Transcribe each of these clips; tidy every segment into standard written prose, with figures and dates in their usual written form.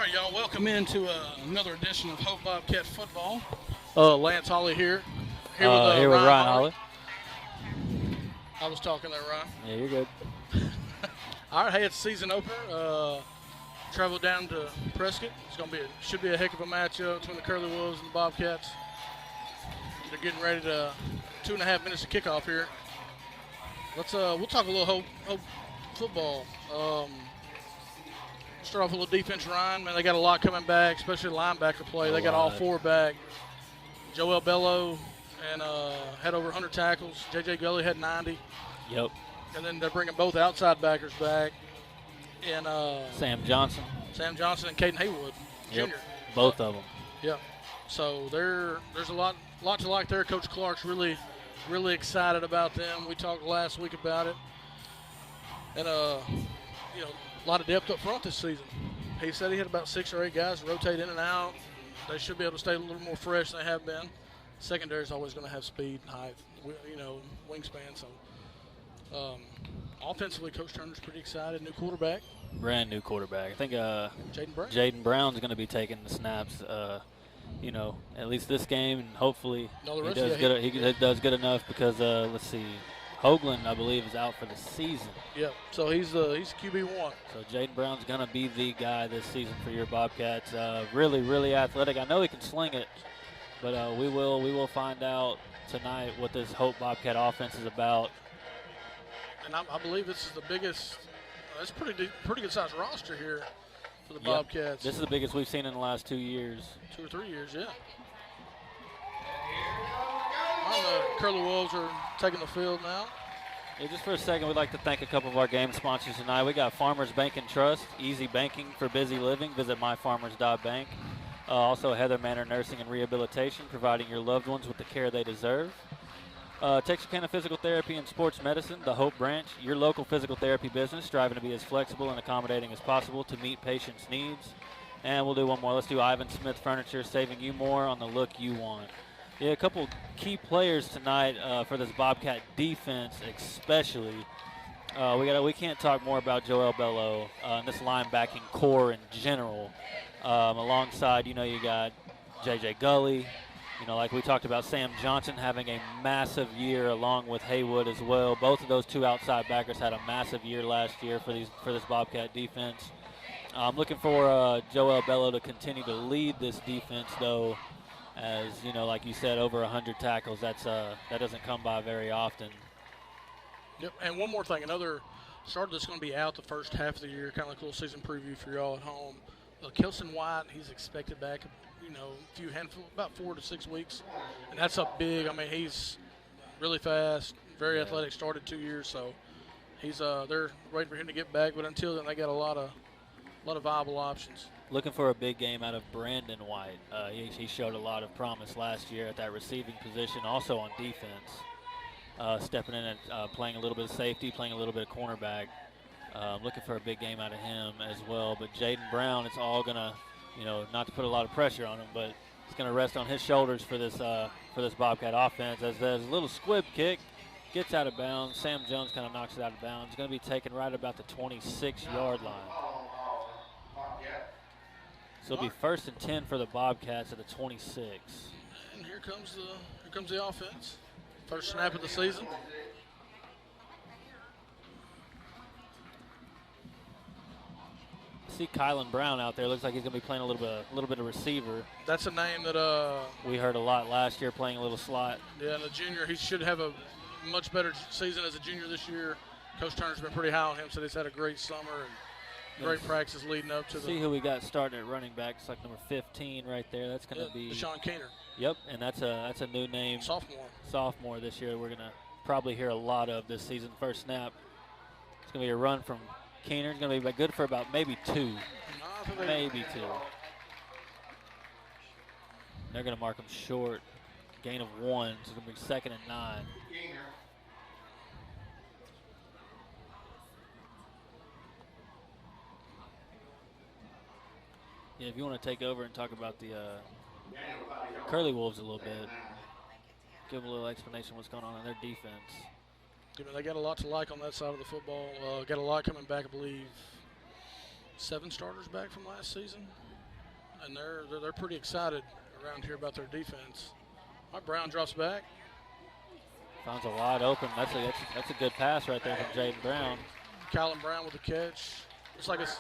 right, y'all. Welcome into another edition of Hope Bobcat Football. Lance Holly here. Here with Ryan Holly. I was talking there, Ryan. Yeah, you're good. All right, hey, it's season opener. Travel down to Prescott. Should be a heck of a matchup between the Curly Wolves and the Bobcats. They're getting ready to 2.5 minutes to kickoff here. We'll talk a little Hope football. Start off with a little defense, Ryan. Man, they got a lot coming back, especially linebacker play. They got all four back. Joel Bello and had over 100 tackles. J.J. Gully had 90. Yep. And then they're bringing both outside backers back. And Sam Johnson and Caden Haywood Jr. Both of them. Yeah. So there's a lot to like there. Coach Clark's really excited about them. We talked last week about it. And a lot of depth up front this season. He said he had about 6 or 8 guys rotate in and out. They should be able to stay a little more fresh than they have been. Secondary is always going to have speed and height, wingspan. So offensively, Coach Turner's pretty excited. New quarterback. Brand new quarterback. I think Jaden Brown's going to be taking the snaps, at least this game, and hopefully he does good enough because, let's see, Hoagland, I believe, is out for the season. Yeah, so he's QB1. So Jaden Brown's going to be the guy this season for your Bobcats. Really, really athletic. I know he can sling it, but we will find out tonight what this Hope Bobcat offense is about. And I believe this is the biggest. It's pretty good sized roster here for the Bobcats. This is the biggest we've seen in the last 2 years. 2 or 3 years, yeah. The Curly Wolves are taking the field now. Yeah, just for a second, we'd like to thank a couple of our game sponsors tonight. We got Farmers Bank and Trust, easy banking for busy living. Visit myfarmers.bank. Also, Heather Manor Nursing and Rehabilitation, providing your loved ones with the care they deserve. Texarkana Physical Therapy and Sports Medicine, the Hope Branch, your local physical therapy business, striving to be as flexible and accommodating as possible to meet patients' needs. And we'll do one more. Let's do Ivan Smith Furniture, saving you more on the look you want. Yeah, a couple key players tonight for this Bobcat defense, especially. We can't talk more about Joel Bello and this linebacking core in general. Alongside, you got J.J. Gully. Like we talked about, Sam Johnson having a massive year along with Haywood as well. Both of those two outside backers had a massive year last year for this Bobcat defense. I'm looking for Joel Bello to continue to lead this defense, though. As like you said, over 100 tackles. That doesn't come by very often. Yep. And one more thing, another starter that's going to be out the first half of the year, kind of like a little season preview for y'all at home. Kelson White, he's expected back, about 4 to 6 weeks, and that's up big. I mean, he's really fast, very athletic. Started 2 years, so he's they're waiting for him to get back. But until then, they got a lot of viable options. Looking for a big game out of Brandon White. He showed a lot of promise last year at that receiving position, also on defense. Stepping in and playing a little bit of safety, playing a little bit of cornerback. Looking for a big game out of him as well. But Jaden Brown, it's all going to, not to put a lot of pressure on him, but it's going to rest on his shoulders for this Bobcat offense. As there's a little squib kick, gets out of bounds. Sam Jones kind of knocks it out of bounds. It's going to be taken right about the 26-yard line. So it'll be 1st and 10 for the Bobcats at the 26. And here comes the offense. First snap of the season. See Kylan Brown out there. Looks like he's going to be playing a little bit of receiver. That's a name that we heard a lot last year, playing a little slot. Yeah, and a junior. He should have a much better season as a junior this year. Coach Turner's been pretty high on him, so he's had a great summer and great practices leading up to See who we got starting at running back. It's like number 15 right there. That's going to be Deshaun Keener. Yep, and that's a new name. Sophomore this year. We're going to probably hear a lot of this season. First snap. It's going to be a run from Keener. It's going to be good for about maybe 2. Maybe 2. They're going to mark him short. Gain of 1. So it's going to be 2nd and 9. Yeah, if you want to take over and talk about the Curly Wolves a little bit, give them a little explanation of what's going on in their defense. They got a lot to like on that side of the football. Got a lot coming back, I believe. 7 starters back from last season. and they're pretty excited around here about their defense. All right, Brown drops back. Finds a wide open. That's a good pass right there from Jaden Brown. Kylan Brown with the catch. Looks like it's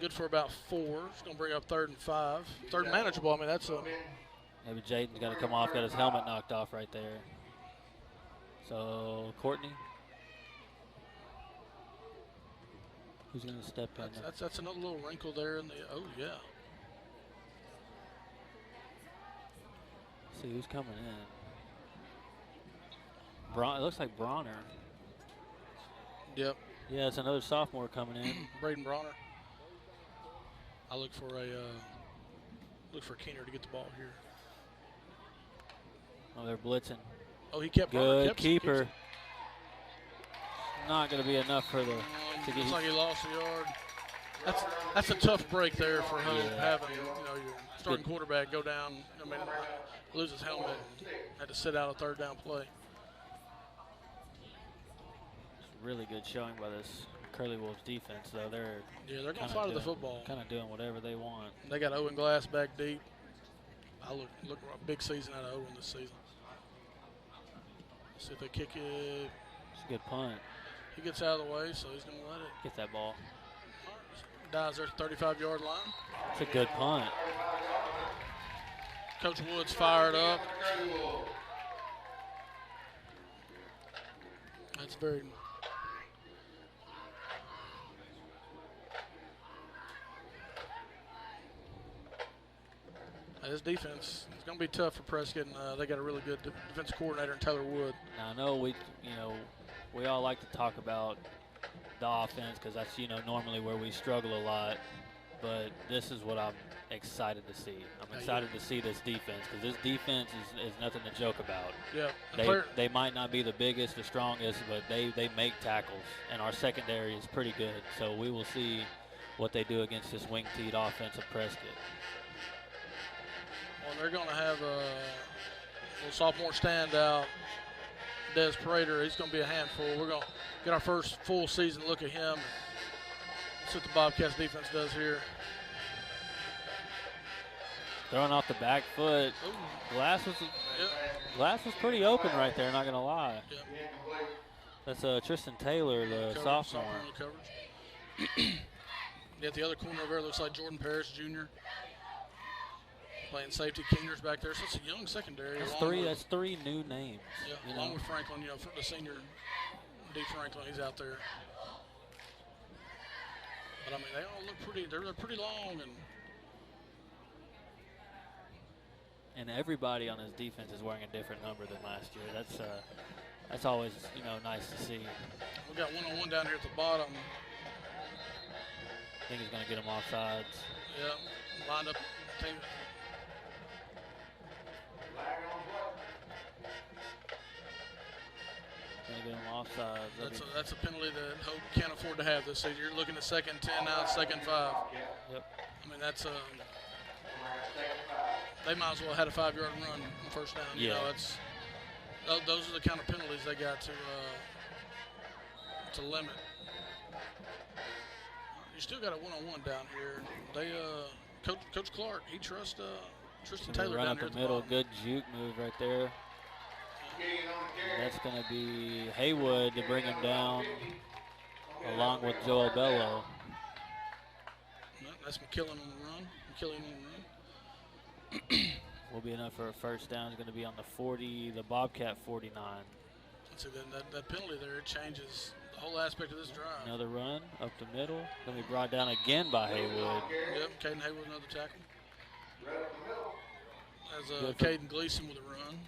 good for about 4. It's going to bring up 3rd and 5. 3rd manageable. I mean, that's a. Maybe Jaden's got to come off. Got his helmet knocked off right there. So Courtney. Who's going to step in? That's another little wrinkle there in the. Oh yeah. Let's see who's coming in. It looks like Bronner. Yep. Yeah, it's another sophomore coming in. Braden Bronner. I look for Keener to get the ball here. Oh, they're blitzing. Oh, he kept good Bronner, keeper. Not going to be enough for the. Looks like he lost a yard. That's a tough break there for him, having your starting quarterback go down. I mean, lose his helmet. Had to sit out a 3rd down play. Really good showing by this Curly Wolves defense, though. They're going to fly to the football. Kind of doing whatever they want. They got Owen Glass back deep. I look a big season out of Owen this season. Let's see if they kick it. It's a good punt. He gets out of the way, so he's going to let it. Get that ball. Dies there at the 35-yard line. It's a good punt. Coach Woods fired up. That's very. This defense is going to be tough for Prescott, and they got a really good defensive coordinator in Taylor Wood. Now, I know we all like to talk about the offense because that's normally where we struggle a lot. But this is what I'm excited to see. I'm excited to see this defense because this defense is nothing to joke about. Yeah, they might not be the biggest or strongest, but they make tackles, and our secondary is pretty good. So we will see what they do against this wing-teed offense of Prescott. Well, they're going to have a little sophomore standout, Des Prater. He's going to be a handful. We're going to get our first full season look at him. See what the Bobcats defense does here. Throwing off the back foot. Glass was pretty open right there, not going to lie. Yep. That's Tristan Taylor, the sophomore. Yeah, the other corner over there looks like Jordan Parrish Jr. Playing safety. Keener's back there. So it's a young secondary. That's three new names. Yeah, along with Franklin, the senior D. Franklin, he's out there. But I mean, they all look pretty. They're pretty long, and everybody on his defense is wearing a different number than last year. That's always nice to see. We got one-on-one down here at the bottom. I think he's going to get him offsides. Yeah, lined up. Going to get him offsides. That's a penalty that Hope can't afford to have this season. You're looking at 2nd and 10 now, it's 2nd and 5. Yep. I mean, that's they might as well have had a 5-yard run on first down. Those are the kind of penalties they got to limit. You still got a one-on-one down here. They Coach Clark, he trusts Tristan Taylor down here at the middle. bottom. Good juke move right there. And that's going to be Haywood to bring him down along with Joel Bello. That's McKillen on the run. Will be enough for a first down. It's going to be on the 40, the Bobcat 49. See, that penalty there, it changes the whole aspect of this drive. Another run up the middle. Going to be brought down again by Haywood. Yep, Caden Haywood, another tackle. As Caden Gleason with a run.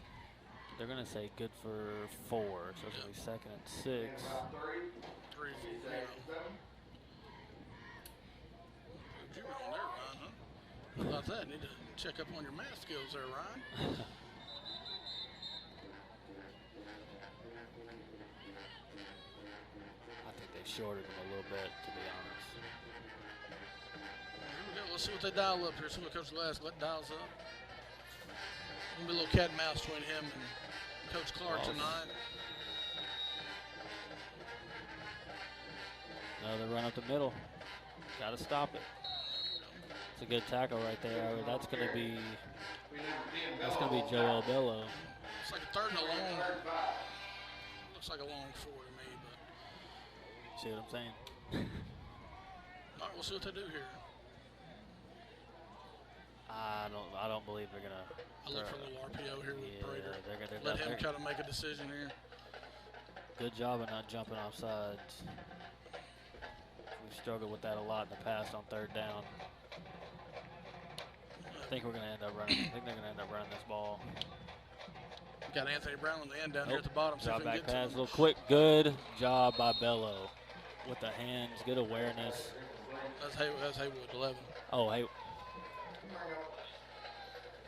They're going to say good for 4, so it's going to be 2nd and 6. 3, 4. You were on there, Ryan, huh? How about that? Need to check up on your math skills there, Ryan. I think they shorted him a little bit, to be honest. Here we go. Let's see what they dial up here. See what Coach Glass dials up. Gonna be a little cat and mouse between him and Coach Clark tonight. Another run up the middle. Got to stop it. It's a good tackle right there. That's going to be Joel Bello. It's like a third and a long. Looks like a long 4 to me, but. See what I'm saying? All right, we'll see what they do here. I don't believe they're gonna. I look for a little RPO here with Prater. They're Let him kind of make a decision here. Good job of not jumping off sides. We've struggled with that a lot in the past on 3rd down. I think we're gonna end up running. I think they're gonna end up running this ball. We got Anthony Brown on the end down here at the bottom. Drop back pass, a little quick. Good job by Bello with the hands. Good awareness. That's Haywood 11. Oh, hey.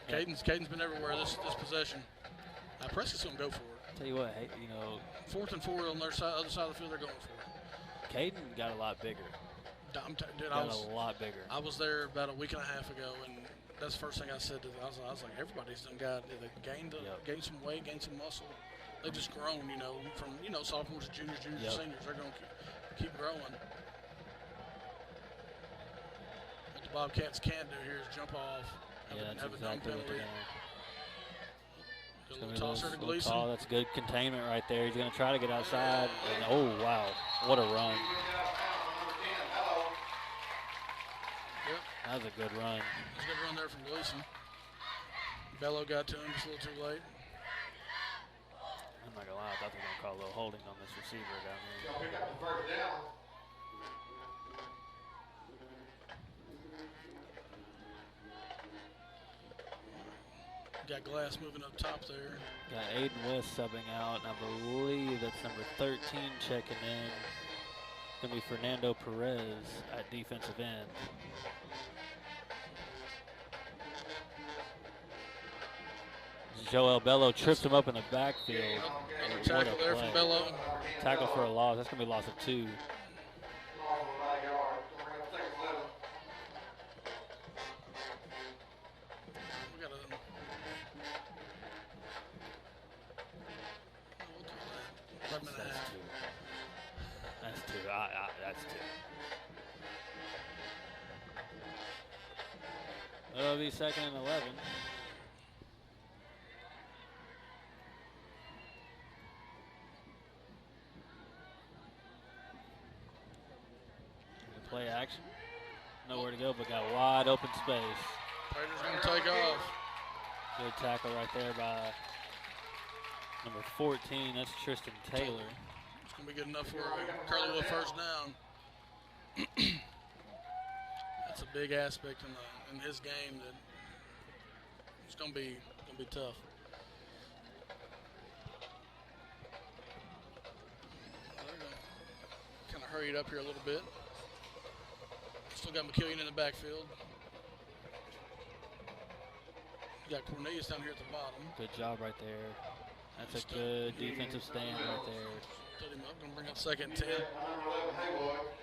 Caden's been everywhere this possession. Prescott's gonna go for it. Tell you what, hey, 4th and 4 on their other side of the field, they're going for it. Caden got a lot bigger. A lot bigger. I was there about a week and a half ago, and that's the first thing I said to them. I was like, everybody's done they gained some weight, gained some muscle. They've just grown, from sophomores to juniors, to seniors. They're going to keep growing. What the Bobcats can do here is jump off. Have a dumb penalty. A little tosser to Gleason. Oh, that's good containment right there. He's going to try to get outside. And, oh, wow. What a run. Yep. That was a good run. That's a good run there from Gleason. Bello got to him just a little too late. I'm not going to lie. I thought they were going to call a little holding on this receiver down there. Got Glass moving up top there. Got Aiden West subbing out, and I believe that's number 13 checking in. Going to be Fernando Perez at defensive end. Joel Bello trips him up in the backfield. Another tackle there from Bello. Tackle for a loss. That's going to be a loss of 2. That's 2. It'll be 2nd and 11. Play action. Nowhere to go, but got wide open space. Prater's going to take off. Good tackle right there by number 14. That's Tristan Taylor. It's going to be good enough for Curleywood first down. That's a big aspect in his game that it's going to be tough. Kind of hurry it up here a little bit. Still got McKillian in the backfield. You got Cornelius down here at the bottom. Good job right there. That's a good defensive stand right there. Stood him up, gonna bring up 2nd and 10.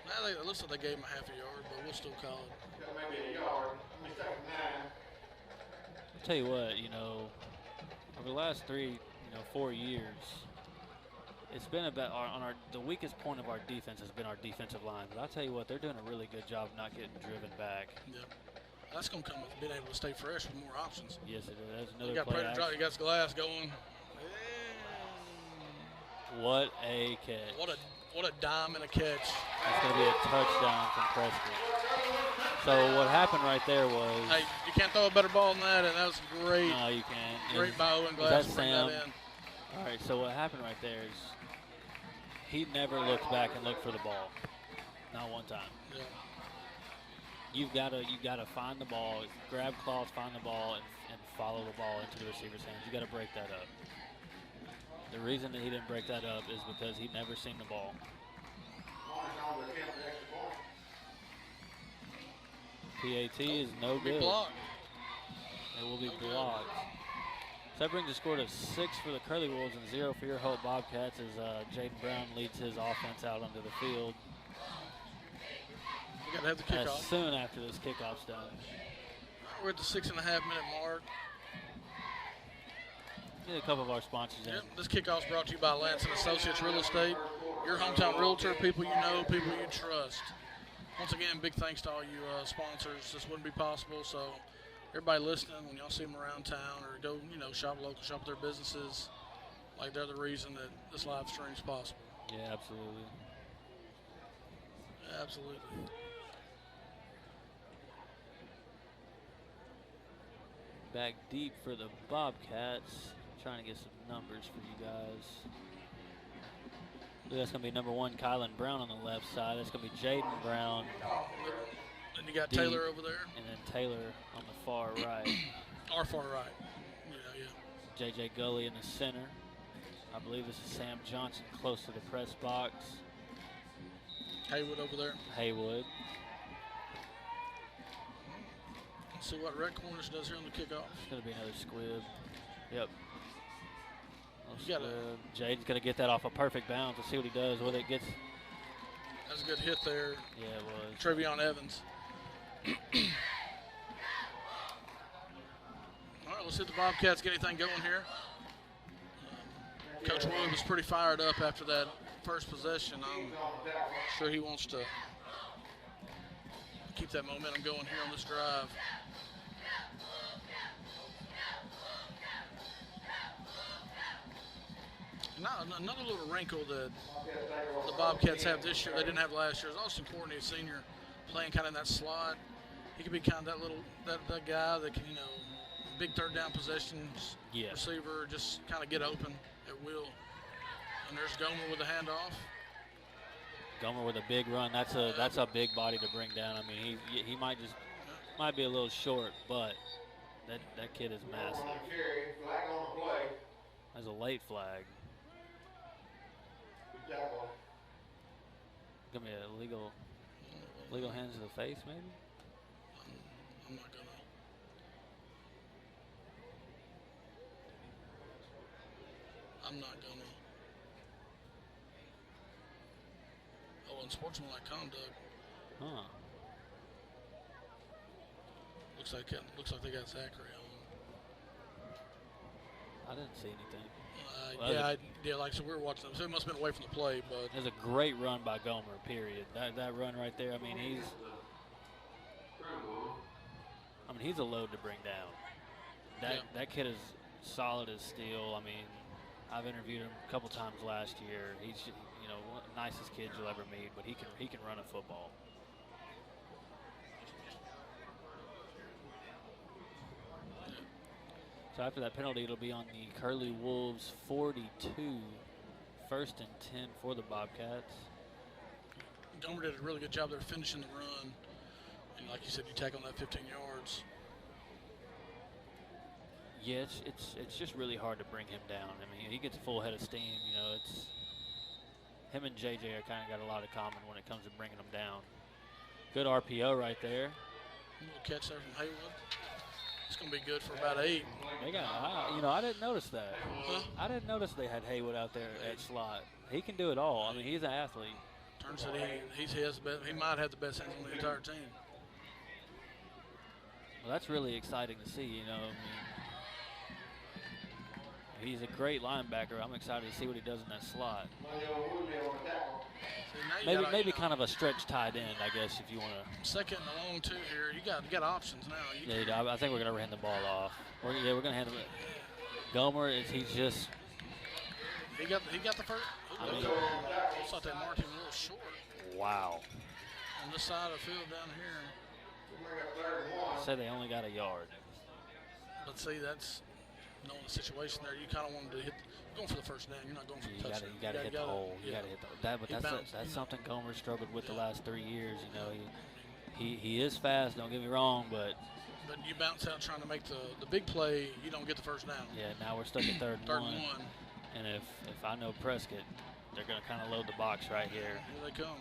Now it looks like they gave him a half a yard, but we'll still call it. I'll tell you what, over the last 4 years, it's been about the weakest point of our defense has been our defensive line. But I'll tell you what, they're doing a really good job not getting driven back. Yeah. That's going to come with being able to stay fresh with more options. Yes, it is. That's another you got play drop, you got Glass going. What a catch. What a dime and a catch. That's going to be a touchdown from Prescott. So what happened right there was... Hey, you can't throw a better ball than that, and that was great. No, you can't. Great by Owen Glass to bring that in. All right, so what happened right there is he never looked back and looked for the ball. Not one time. Yeah. You've got to find the ball, grab claws, find the ball, and follow the ball into the receiver's hands. You got to break that up. The reason that he didn't break that up is because he'd never seen the ball. PAT is no good. Blocked. It will be blocked. So that brings the score to 6 for the Curly Wolves and 0 for your Hope Bobcats as Jaden Brown leads his offense out onto the field. We got to have the kickoff. As soon after this kickoff's done. We're at the 6.5 minute mark. Get a couple of our sponsors in. Yep, this kickoff's brought to you by Lance & Associates Real Estate. Your hometown realtor, people you know, people you trust. once again, big thanks to all you sponsors. This wouldn't be possible. So everybody listening, when y'all see them around town or go, shop local, shop their businesses, like they're the reason that this live stream is possible. Yeah, absolutely. Absolutely. Back deep for the Bobcats. Trying to get some numbers for you guys. That's going to be number 1, Kylan Brown on the left side. That's going to be Jaden Brown. And you got deep, Taylor over there. And then Taylor on the far right. Our far right. Yeah. J.J. Gully in the center. I believe this is Sam Johnson close to the press box. Haywood over there. Haywood. Let's see what Red Cornish does here on the kickoff. It's going to be another squib. Yep. Jaden's going to get that off a perfect bounce. Let's see what he does with it. That's a good hit there. Yeah, it was. Trevion Evans. All right, let's see if the Bobcats get anything going here. Coach Wood was pretty fired up after that first possession. I'm sure he wants to keep that momentum going here on this drive. Now, another little wrinkle that the Bobcats have this year, they didn't have last year, is Austin Courtney, a senior, playing kind of in that slot. He could be kind of that guy that can, big third down possessions, receiver, just kind of get open at will. And there's Gomer with the handoff. Gomer with a big run. That's a big body to bring down. I mean, he might be a little short, but that kid is massive. There's a late flag. Gonna be a legal hands to the face, maybe. I'm not gonna. Oh, unsportsmanlike conduct. Huh. Looks like they got Zachary on. I didn't see anything. Like I said, we were watching them. So it must have been away from the play, but there's a great run by Gomer. Period. That run right there. I mean, he's a load to bring down. That kid is solid as steel. I mean, I've interviewed him a couple times last year. He's one of the nicest kids you'll ever meet, but he can run a football. So after that penalty, it'll be on the Curlew Wolves 42, 1st and 10 for the Bobcats. Gomer did a really good job there finishing the run. And like you said, you tack on that 15 yards. Yeah, it's just really hard to bring him down. I mean, he gets a full head of steam. It's him and JJ are kind of got a lot of common when it comes to bringing them down. Good RPO right there. A little catch there from Haywood. It's going to be good for about 8. They got, I didn't notice that. Huh? I didn't notice they had Haywood out there at slot. He can do it all. I mean, he's an athlete. Turns out he might have the best hands on the entire team. Well, that's really exciting to see. I mean, he's a great linebacker. I'm excited to see what he does in that slot. Maybe kind of a stretch tight end, I guess, if you want to. Second and long 2 here. You got options now. I think we're going to hand the ball off. We're going to hand it. Gomer he's just. He got the first. I thought they marked him a little short. Wow. On this side of the field down here. Say they only got a yard. But see, that's knowing the situation there. You kind of want him to hit. Going for the first down. You're not going for the touchdown. You got to hit the hole. You got to hit that. But that's something Gomer struggled with the last 3 years. He is fast. Don't get me wrong, but you bounce out trying to make the big play. You don't get the first down. Yeah. Now we're stuck at third and one. And if I know Prescott, they're going to kind of load the box right here. Here they come.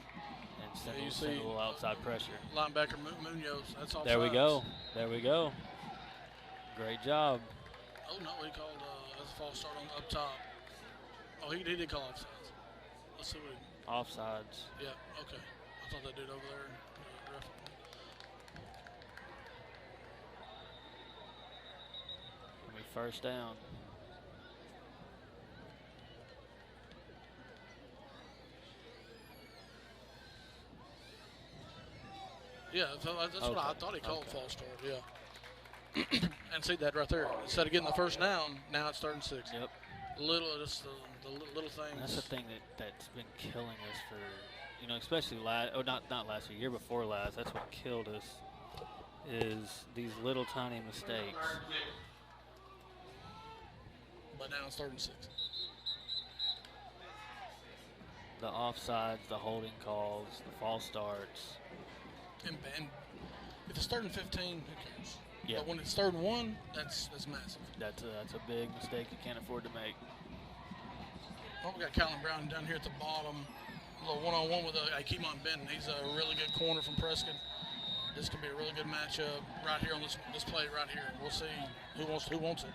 And send a little outside pressure. Linebacker Munoz. That's all. There we go. Great job. Oh no, he called as a false start on up top. Oh, he did call offsides. Let's see what offsides. Yeah, okay. I thought that dude over there. First down. Yeah, so that's what I thought he called false start. Yeah. And see that right there. Instead of getting the first down, now it's 3rd and 6. Yep. Just the little things. And that's the thing that's been killing us for, especially not last year before last. That's what killed us is these little tiny mistakes. But now it's 3rd and 6. The offsides, the holding calls, the false starts. And if it's 3rd and 15, who cares? Yeah. But when it's 3rd and 1, that's massive. That's a big mistake you can't afford to make. Well, we got Kylan Brown down here at the bottom. A little one-on-one with Keemon Benton. He's a really good corner from Prescott. This could be a really good matchup right here on this play right here. We'll see who wants it.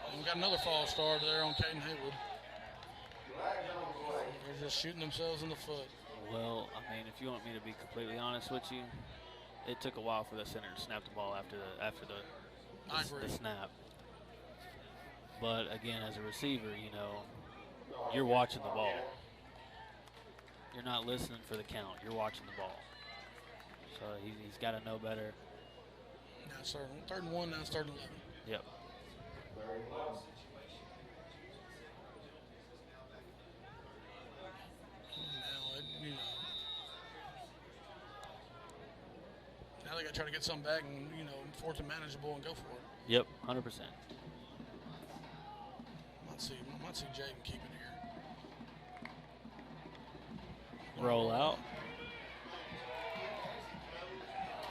And we got another false start there on Caden Haywood. They're just shooting themselves in the foot. Well, I mean, if you want me to be completely honest with you, it took a while for the center to snap the ball after the snap. But again, as a receiver, you're watching the ball. You're not listening for the count. You're watching the ball. So he's got to know better. Now it's 3rd and 1. Now it's 3rd and 11. Yep. Now they got to try to get something back and, fourth and manageable and go for it. Yep, 100%. Might see Jaden keep it here. Roll out.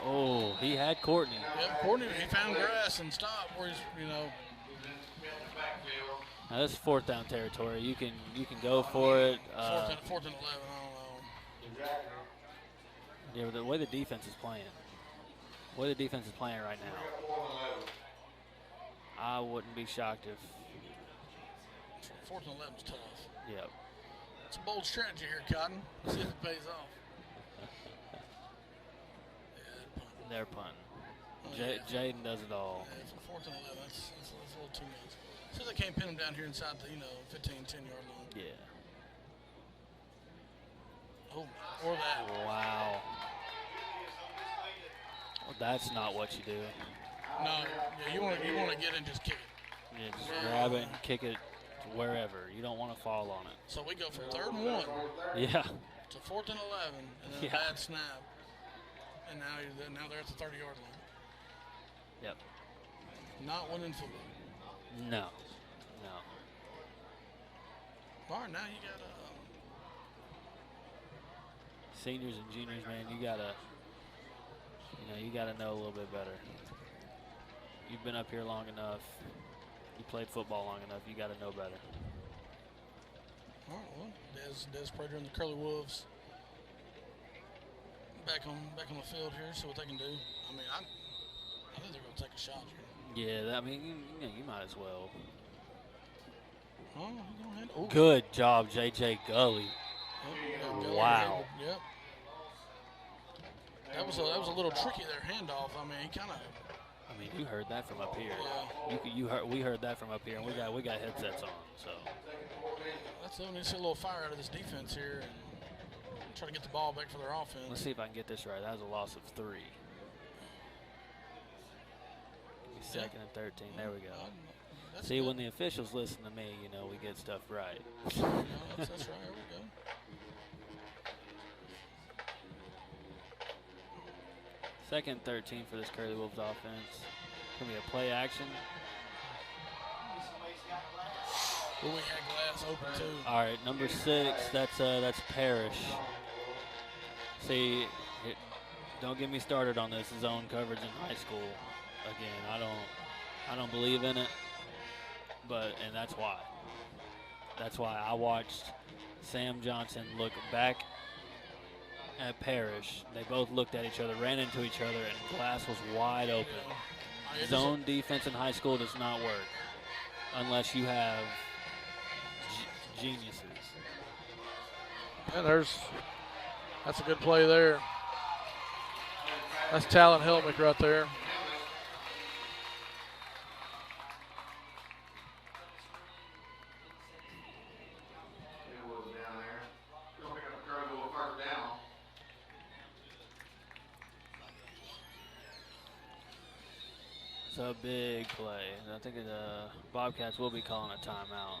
Oh, he had Courtney. Yep, Courtney, he found grass and stopped where he's, Now this is 4th down territory. You can go for it. 4th and 11, I don't know. Yeah, the way the defense is playing. Right now. I wouldn't be shocked if. 4th and 11 is tough. Yep. It's a bold strategy here, Cotton. See if it pays off. They're punting. Jaden does it all. Yeah, for 4th and 11, that's a little too much. So they can't pin him down here inside the 15, 10-yard line. Yeah. Oh, or that. Wow. Well, that's not what you do. No, yeah, you want to get in, just kick it. Yeah, just grab it and kick it to wherever. You don't want to fall on it. So we go from 3rd and 1. Yeah. To 4th and 11, and then a bad snap, and now they're at the 30-yard line. Yep. Not winning football. No. All right, now you got seniors and juniors, man. You gotta know a little bit better. You've been up here long enough. You played football long enough. You got to know better. All right, well, Des Prater and the Curly Wolves back on the field here, see what they can do. I mean, I think they're going to take a shot here. Yeah, I mean, you might as well. Oh, go ahead. Ooh. Good job, J.J. Gully. Gully. Wow. Yep. That was a little tricky there handoff. I mean, he kind of. I mean, you heard that from up here. Yeah. We heard that from up here, and we got headsets on. So. That's it. We need to see a little fire out of this defense here and try to get the ball back for their offense. Let's see if I can get this right. That was a loss of 3. 2nd and 13. There we go. See, when the officials listen to me, we get stuff right. That's right. There we go. Second and 13 for this Curly Wolves offense. Gonna be a play action. Well, we had glass open too. All right, number 6. That's Parrish. See, don't get me started on this zone coverage in high school. Again, I don't believe in it. And that's why. That's why I watched Sam Johnson look back at Parrish. They both looked at each other, ran into each other, and glass was wide open. Zone defense in high school does not work unless you have geniuses. Yeah, that's a good play there. That's Talon Helmick right there. It's a big play. And I think the Bobcats will be calling a timeout.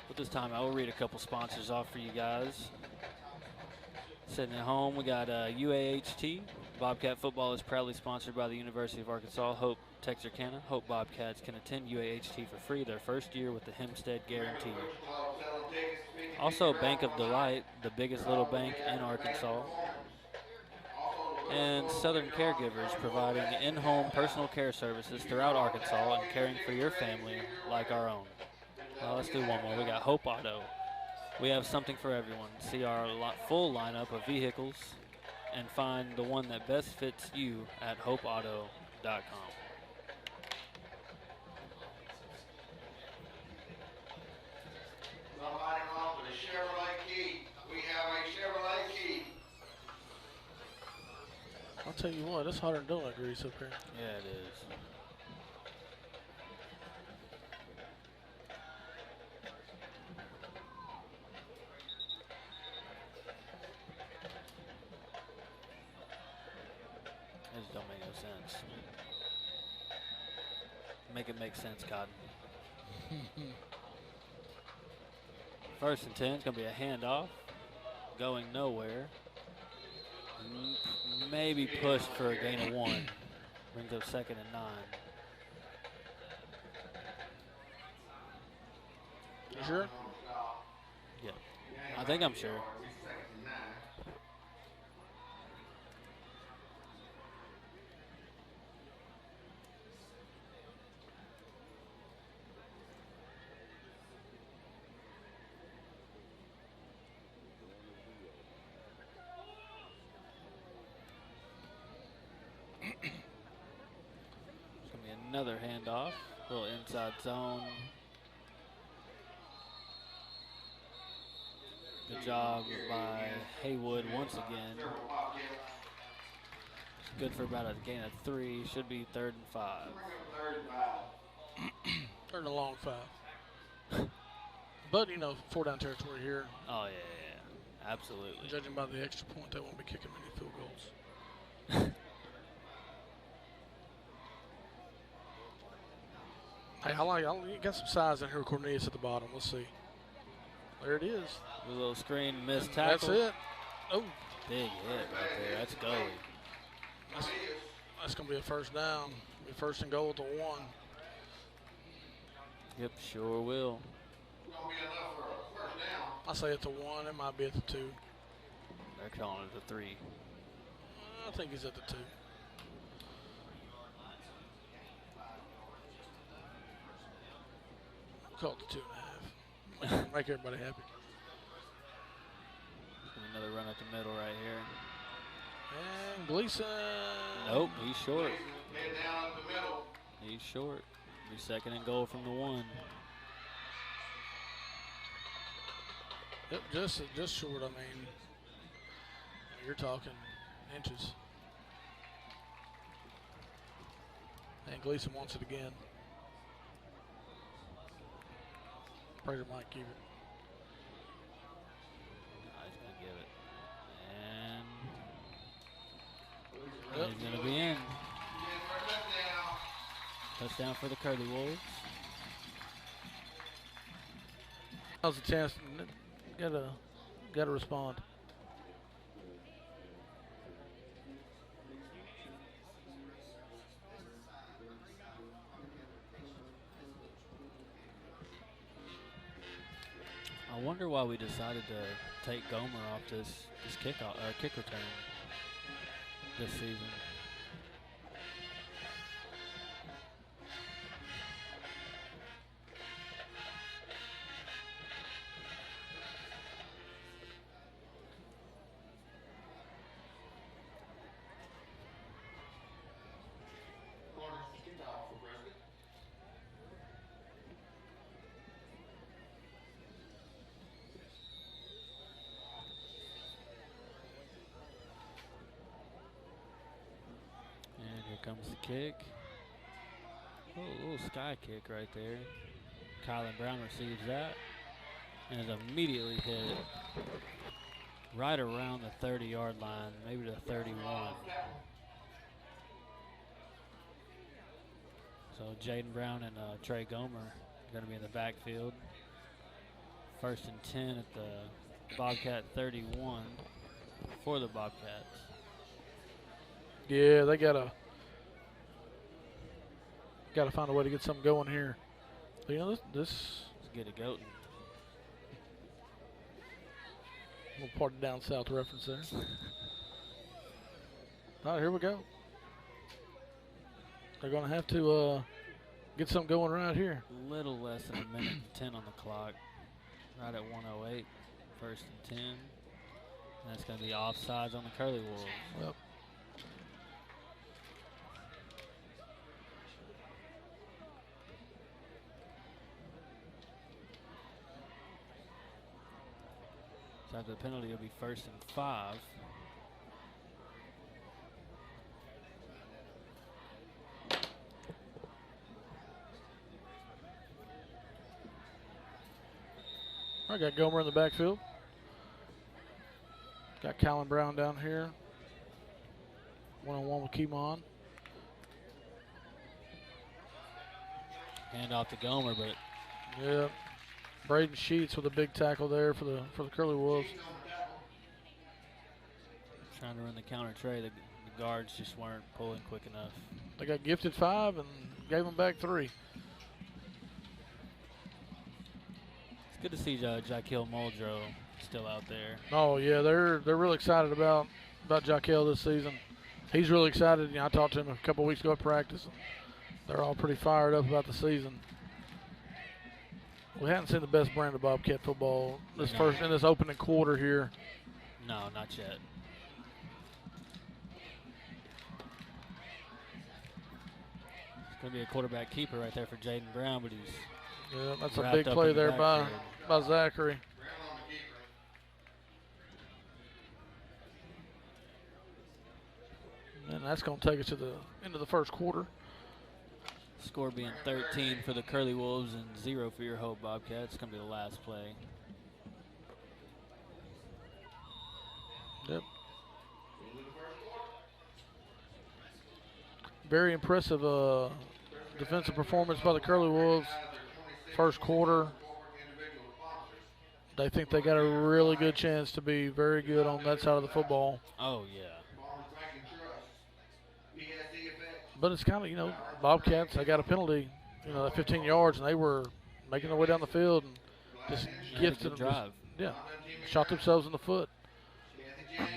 With this timeout, we'll read a couple sponsors off for you guys. Sitting at home, we got UAHT. Bobcat football is proudly sponsored by the University of Arkansas, Hope, Texarkana. Hope Bobcats can attend UAHT for free their first year with the Hempstead Guarantee. Also, Bank of Delight, the biggest little bank in Arkansas. And Southern Caregivers, providing in-home personal care services throughout Arkansas and caring for your family like our own. Well, let's do one more. We got Hope Auto. We have something for everyone. See our full lineup of vehicles and find the one that best fits you at hopeauto.com. Somebody wants a Chevrolet key. We have a Chevrolet key. I'll tell you what, it's hotter than donut grease up here. Yeah, it is. It just don't make no sense. Make it make sense, Cotton. First and 10 is going to be a handoff, going nowhere. Maybe pushed for a gain of 1. Brings up 2nd and 9. You sure? Yeah, I think I'm sure. Another handoff, little inside zone. Good job by Haywood once again. Good for about a gain of 3. Should be 3rd and 5. Third and a long 5. But, you know, 4-down territory here. Oh, yeah. Absolutely. Judging by the extra point, they won't be kicking many field goals. Hey, you got some size in here, Cornelius, at the bottom. Let's see. There it is. A little screen missed tackle. That's it. Oh. Big hit right there. That's goalie. That's going to be a first down. Be first and goal at the 1. Yep, sure will. I say at the 1. It might be at the 2. They're calling it the 3. I think he's at the 2. Call it the 2.5. Make everybody happy. Another run up the middle right here. And Gleason. Nope, he's short. Head down up the middle. He's short. Be 2nd and goal from the 1. Yep, just short. I mean, you're talking inches. And Gleason wants it again. Prater might keep it. He's going to give it. And he's going to be in. Touchdown for the Curly Wolves. That was a chance. Gotta respond. I wonder why we decided to take Gomer off this kick return this season. Comes the kick. Oh, a little sky kick right there. Kylan Brown receives that and is immediately hit right around the 30-yard line, maybe the 31. So Jaden Brown and Trey Gomer are going to be in the backfield. 1st and 10 at the Bobcat 31 for the Bobcats. Yeah, they gotta find a way to get something going here. You know, this Let's get it going. little part of down south reference there. All right, here we go. They're gonna have to get something going right here. A little less than a minute and 10 on the clock. Right at 1:08. 1st and 10. And that's going to be offsides on the Curly Wolves. Yep. So after the penalty, it'll be 1st and 5. I got Gomer in the backfield. Got Callan Brown down here. One-on-one with Keemon. Hand off to Gomer, but Yeah. Braden Sheets with a big tackle there for the Curly Wolves. trying to run the counter tray. The guards just weren't pulling quick enough. They got gifted 5 and gave them back 3. It's good to see Jaquil Muldrow still out there. Oh yeah, they're really excited about Jaquil this season. He's really excited. You know, I talked to him a couple weeks ago at practice. They're all pretty fired up about the season. We haven't seen the best brand of Bobcat football in this opening quarter here. No, not yet. It's going to be a quarterback keeper right there for Jaden Brown, but he's that's a wrapped big up play in the there by backfield. Zachary. And that's going to take us to the end of the first quarter. Score being 13 for the Curly Wolves and 0 for your Hope Bobcats. It's going to be the last play. Yep. Very impressive defensive performance by the Curly Wolves. First quarter. They think they got a really good chance to be very good on that side of the football. Oh, yeah. But it's kind of, you know, Bobcats, they got a penalty, you know, at 15 yards, and they were making their way down the field and just gifted them. Drive. Shot themselves in the foot.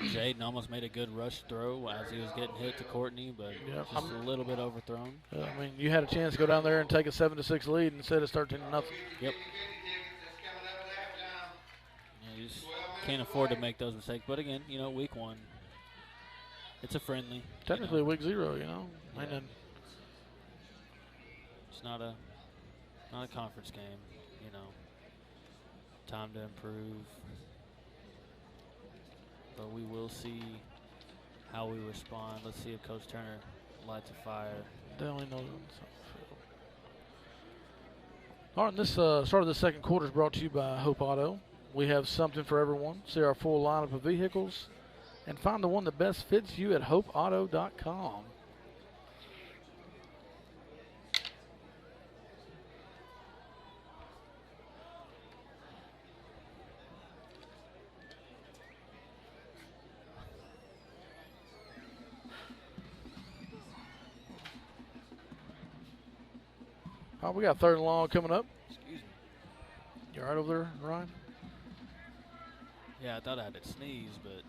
Jaden almost made a good rush throw as he was getting hit to Courtney, but just a little bit overthrown. I mean, you had a chance to go down there and take a 7-6 lead instead of 13-0. Yep. Yeah, you just can't afford to make those mistakes. But again, you know, week 1, it's a friendly. Technically week 0, you know. Yeah. And then it's not a conference game, you know. Time to improve. But we will see how we respond. Let's see if Coach Turner lights a fire. definitely knows. All right, and this start of the second quarter is brought to you by Hope Auto. We have something for everyone. See our full lineup of vehicles and find the one that best fits you at hopeauto.com. All right, we got 3rd and long coming up. Excuse me. You all right over there, Ryan? Yeah, I thought I had to sneeze, but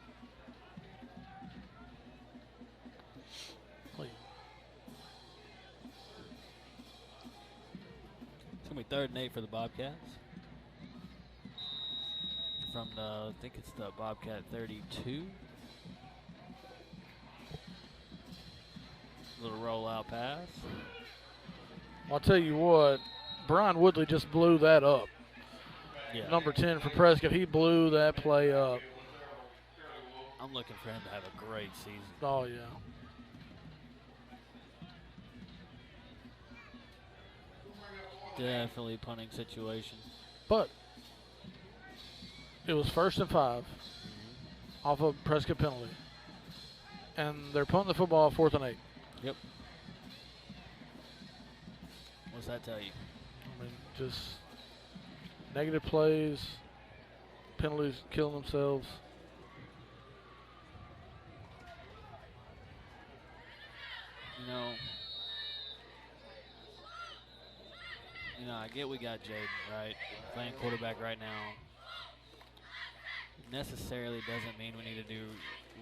it's going to be 3rd and 8 for the Bobcats. From the, I think it's the Bobcat 32. Little rollout pass. I'll tell you what, Brian Woodley just blew that up. Yeah. Number 10 for Prescott, he blew that play up. I'm looking for him to have a great season. Oh, yeah. Definitely punting situation. But it was 1st and 5. off of Prescott penalty. And they're punting the football 4th and 8. Yep. What's that tell you? I mean, just negative plays, penalties, killing themselves. I get we got Jaden, right? Playing quarterback right now. Necessarily doesn't mean we need to do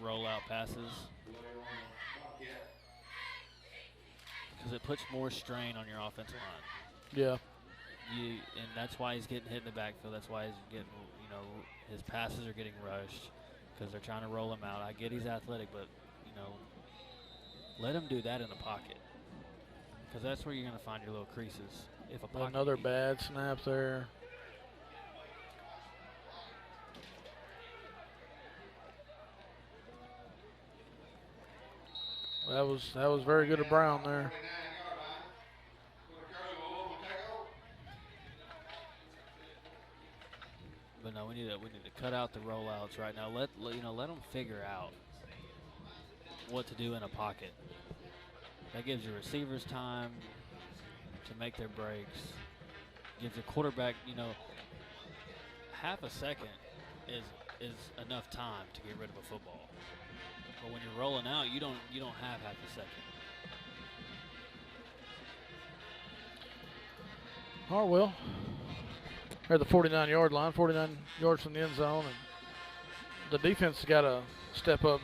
rollout passes. Because it puts more strain on your offensive line. Yeah. And that's why he's getting hit in the backfield. That's why he's getting, his passes are getting rushed because they're trying to roll him out. I get he's athletic, but, let him do that in the pocket. Because that's where you're going to find your little creases. If a pocket Another bad snap there. That was very good of Brown there. But no, we need to cut out the rollouts right now. Let them figure out what to do in a pocket. That gives your receivers time to make their breaks. Gives your quarterback, half a second is enough time to get rid of a football. But when you're rolling out, you don't have half a second. Oh well. They're at the 49-yard line, 49 yards from the end zone, and the defense has got to step up.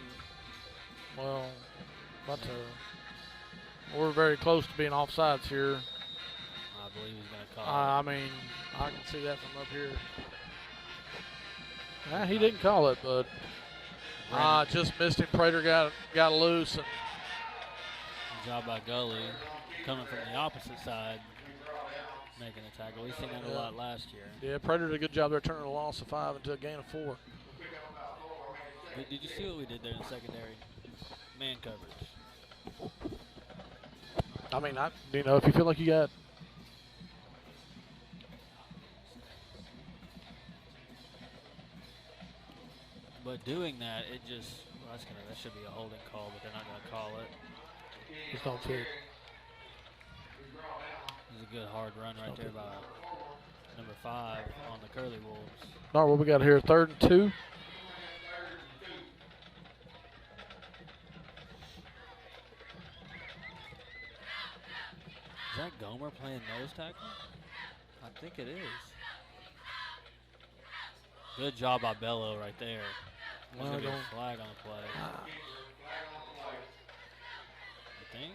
We're very close to being offsides here. I believe he's going to call I mean, I can see that from up here. He didn't call it, but just missed him. Prater got loose. And good job by Gully coming from the opposite side, making a tackle. We've seen that a lot last year. Yeah, Prater did a good job there, turning a loss of 5 into a gain of 4. Did you see what we did there in the secondary? Man coverage. I mean, if you feel like you got. But doing that, that should be a holding call, but they're not going to call it. Just don't fit. There's a good hard run right there by number 5 on the Curly Wolves. All right, what we got here? 3rd and 2. Is that Gomer playing nose tackle? I think it is. Good job by Bello right there. There's going to be a flag on the play. I think.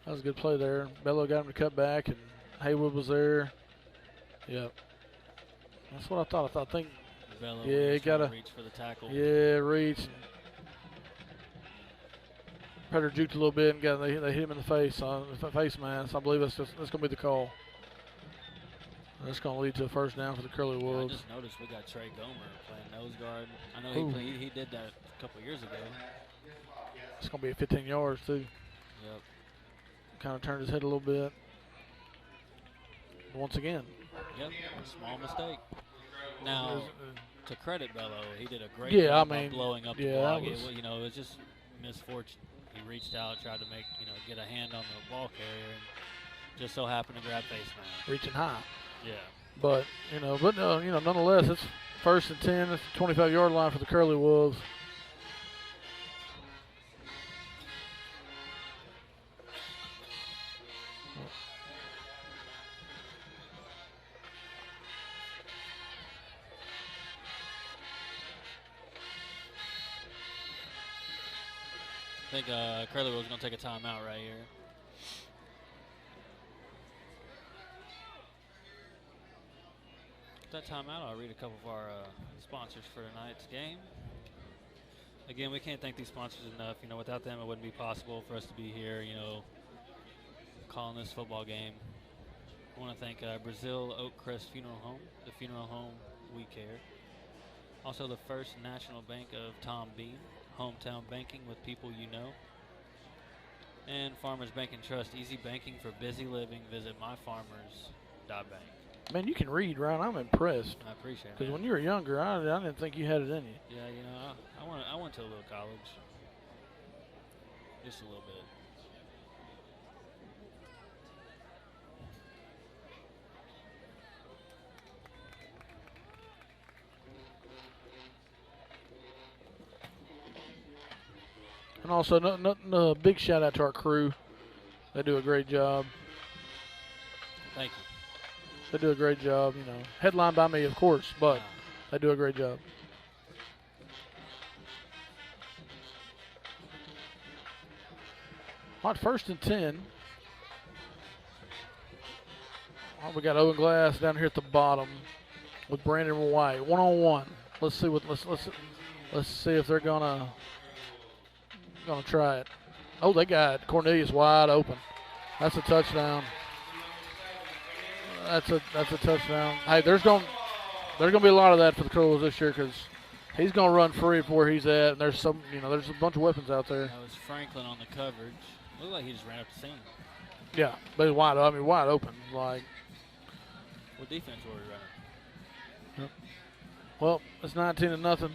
That was a good play there. Bello got him to cut back, and Haywood was there. Yep. That's what I thought. I think. Bello he got to reach for the tackle. Yeah, reach. Prater juked a little bit and they hit him in the face on the face mask. I believe that's going to be the call. That's going to lead to a first down for the Curly Wolves. I just noticed we got Trey Gomer playing nose guard. I know he did that a couple of years ago. It's going to be a 15 yards too. Yep. Kind of turned his head a little bit. Once again. Yep. Small mistake. Now, to credit Bello, he did a great job by blowing up the yeah, block. It was just misfortune. He reached out, tried to get a hand on the ball carrier, and just so happened to grab face mask. Reaching high. Yeah. But nonetheless, it's 1st and 10. It's the 25-yard line for the Curly Wolves. I think Curly was going to take a timeout right here. That timeout, I'll read a couple of our sponsors for tonight's game. Again, we can't thank these sponsors enough. Without them, it wouldn't be possible for us to be here, calling this football game. I want to thank Brazil Oakcrest Funeral Home, the funeral home we care. Also, the First National Bank of Tom Bean, hometown banking with people you know. And Farmers Bank and Trust, easy banking for busy living. Visit myfarmers.bank. Man, you can read, Ryan. I'm impressed. I appreciate it. Because when you were younger, I didn't think you had it in you. Yeah, you know, I went to a little college. Just a little bit. And also, no big shout out to our crew. They do a great job. Thank you. They do a great job, you know. Headlined by me, of course, but they do a great job. On 1st and 10. Oh, we got Owen Glass down here at the bottom with Brandon White, 1-on-1. Let's see what let's see if they're gonna try it. Oh, they got Cornelius wide open. That's a touchdown. That's a touchdown. Hey, there's gonna be a lot of that for the Curls this year because he's gonna run free for where he's at, and there's a bunch of weapons out there. That was Franklin on the coverage. Looked like he just ran up the seam. Yeah, but he's wide open. Like, what defense were we running? Yep. Well, it's 19-0.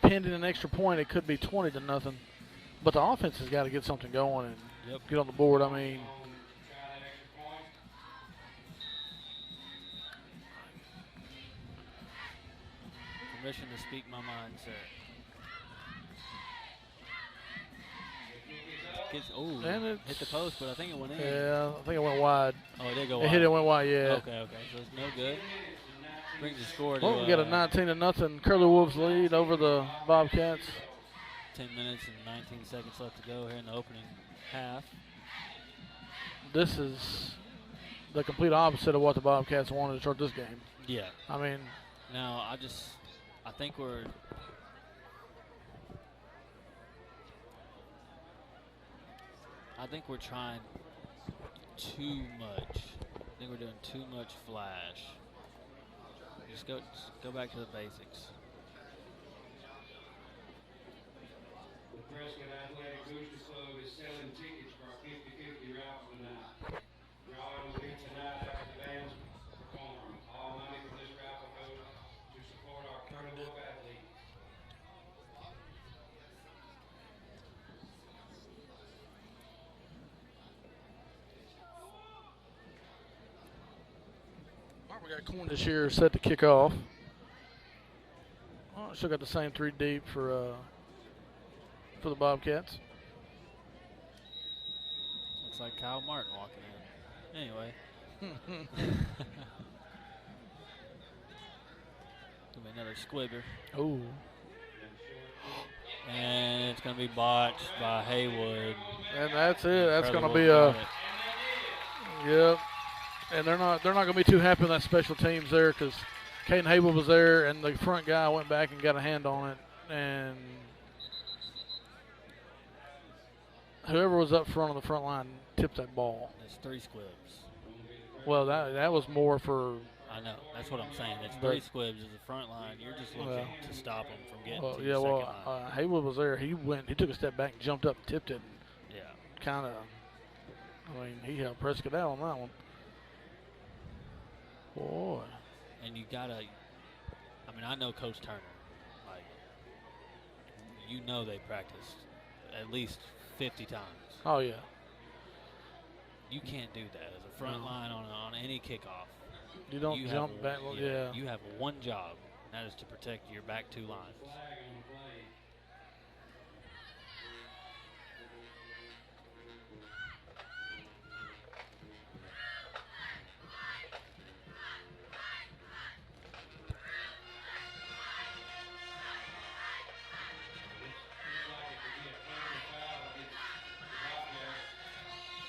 Pending an extra point, it could be 20-0. But the offense has got to get something going and get on the board. I mean, permission to speak my mind, sir. And it hit the post, but I think it went in. Yeah, I think it went wide. Oh, it did go wide. It hit it, went wide, yeah. Okay. So it's no good. Brings the score to we got a 19-0 Curly Wolves lead over the Bobcats. 10 minutes and 19 seconds left to go here in the opening half. This is the complete opposite of what the Bobcats wanted to start this game. Yeah. I mean, now I think we're trying too much. I think we're doing too much flash. Just go back to the basics. The Prescott Athletic Booster Club is selling tickets for our 50-50 raffle tonight. Drawing will be tonight after the band's perform. All money from this raffle goes to support our Curly Wolf athletes. we got Corn this year set to kick off. Still got the same 3 deep for the Bobcats. Looks like Kyle Martin walking in. Anyway. Gonna be another squibber. Oh. And it's gonna be botched by Haywood. And that's it. That's gonna be a. Yep. And they're not gonna be too happy with that special teams there because Caden Haywood was there and the front guy went back and got a hand on it, and whoever was up front on the front line tipped that ball. It's 3 squibs. Well, that was more for. I know. That's what I'm saying. It's 3 squibs as the front line. You're just looking to stop them from getting to the second line. Haywood was there. He took a step back and jumped up and tipped it. Yeah. Kind of. I mean, he held Prescott out on that one. Boy. And you gotta. I mean, I know Coach Turner. Like, they practiced at least 50 times. Oh yeah. You can't do that as a front line on any kickoff. You don't jump back. Yeah. You have one job, and that is to protect your back 2 lines.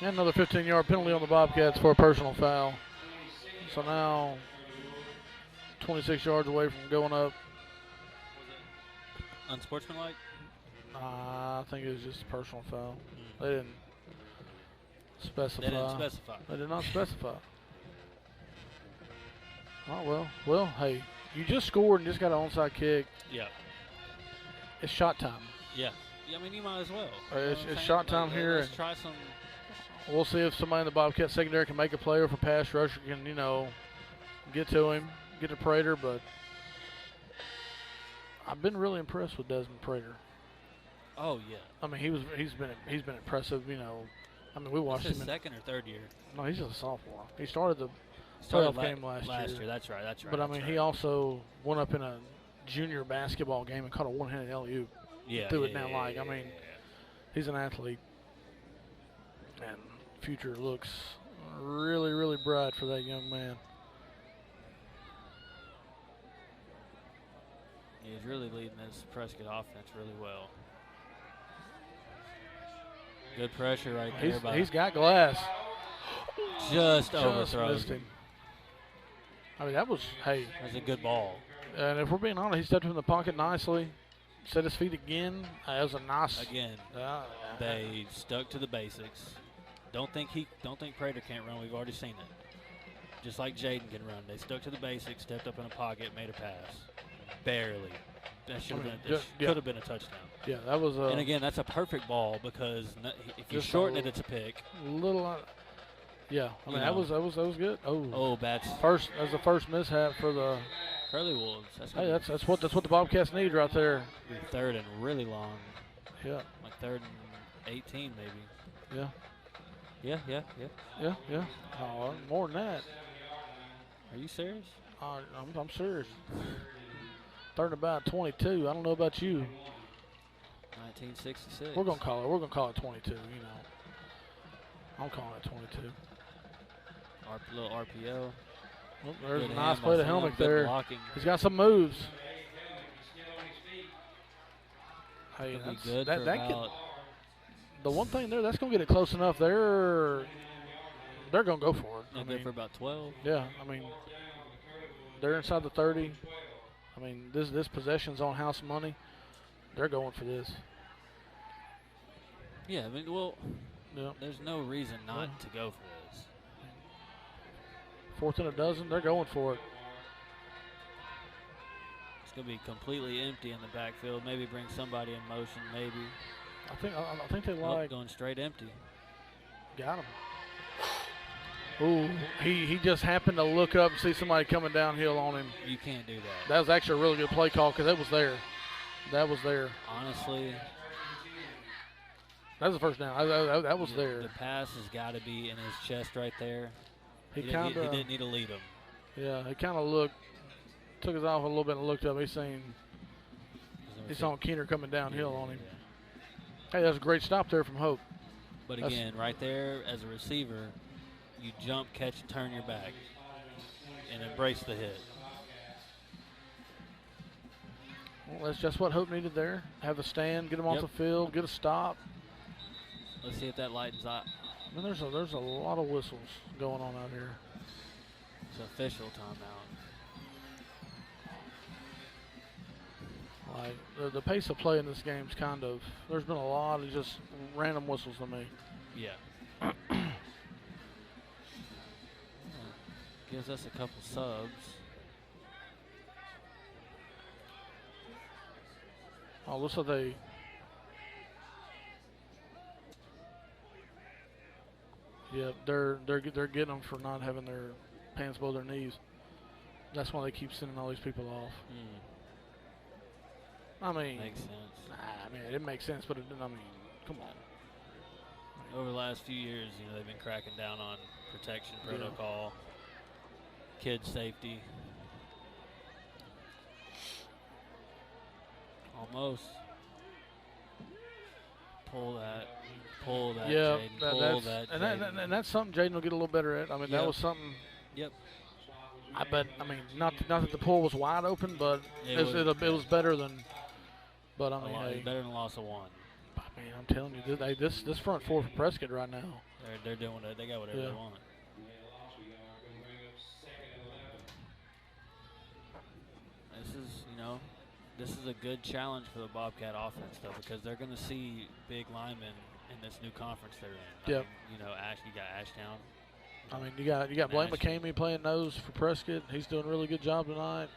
And another 15-yard penalty on the Bobcats for a personal foul. So now 26 yards away from going up. Unsportsmanlike? I think it was just a personal foul. They didn't specify. They did not specify. Oh, well, hey, you just scored and just got an onside kick. Yeah. It's shot time. Yeah. I mean, you might as well. It's shot time here. Let's try some. We'll see if somebody in the Bobcat secondary can make a play or if a pass rusher can, get to him, get to Prater, but I've been really impressed with Desmond Prater. Oh yeah. I mean, he's been impressive. You know, I mean, we watched His him. second or third year. No, he's just a sophomore. He started the Started playoff game last year. That's right. But I mean, he also went up in a junior basketball game and caught a one-handed alley-oop. Threw it down like. I mean, he's an athlete, and future looks really, really bright for that young man. He's really leading this Prescott offense really well. Good pressure right there. He's got glass. Just overthrows missed him. I mean, that was a good ball. And if we're being honest, he stepped in the pocket nicely, set his feet again. That was a nice. Again, they stuck to the basics. Don't think Prater can't run. We've already seen it. Just like Jaden can run, they stuck to the basics, stepped up in a pocket, made a pass. Barely. That should could have been a touchdown. Yeah, that was. And again, that's a perfect ball because if you shorten it, it's a pick. Little. Yeah, I mean that was good. Oh, bad. That was the first mishap for the Curly Wolves. That's what the Bobcats need right there. Third and really long. Yeah. Like third and 18 maybe. Yeah. Yeah. Oh, more than that. Are you serious? I'm serious. Third and about 22. I don't know about you. 1966. We're gonna call it 22. You know. I'm calling it 22. Little RPO. Well, there's Good a nice hand play to by Helmick Sam. there. Good blocking. He's got some moves. Hey, Could be that's, good that, for that about could, the one thing there, that's going to get it close enough. They're going to go for it. good for about 12. Yeah, I mean, they're inside the 30. I mean, this possession's on house money. They're going for this. Yeah, I mean, well, Yeah. there's no reason not to go for this. Fourth and a dozen, they're going for it. It's going to be completely empty in the backfield. Maybe bring somebody in motion, maybe. I think they like going straight empty. got him. Ooh, he just happened to look up and see somebody coming downhill on him. You can't do that. That was actually a really good play call because it was there. That was there. Honestly, that was the first down. That was there. The pass has got to be in his chest right there. He didn't need to lead him. Yeah, he kind of looked, took his eye off a little bit and looked up. He saw Keener coming downhill on him. Hey, that's a great stop there from Hope. But again, right there as a receiver, you jump, catch, turn your back, and embrace the hit. Well, that's just what Hope needed there. Have a stand, get him off the field, get a stop. Let's see if that lightens up. I mean, there's a lot of whistles going on out here. It's official timeout. Like the pace of play in this game's kind of. There's been a lot of just random whistles to me. Yeah. Gives us a couple subs. Oh, looks like they. Yeah, they're getting them for not having their pants below their knees. That's why they keep sending all these people off. I mean, makes sense. I mean, it makes sense, but I mean, come on. Over the last few years, they've been cracking down on protection protocol, kid safety. Almost. Pull that. Yeah, Jaden. and that's something Jaden will get a little better at. I mean, that was something. Yep. I bet. I mean, not that the pool was wide open, but it was better than. But I mean, better than a loss of one. I mean, I'm telling you, this front four for Prescott right now. They're doing it. They got whatever they want. This is a good challenge for the Bobcat offense, though, because they're going to see big linemen in this new conference they're in. Yep. You got Ashtown. I mean, you got Blake McCamey playing nose for Prescott. He's doing a really good job tonight.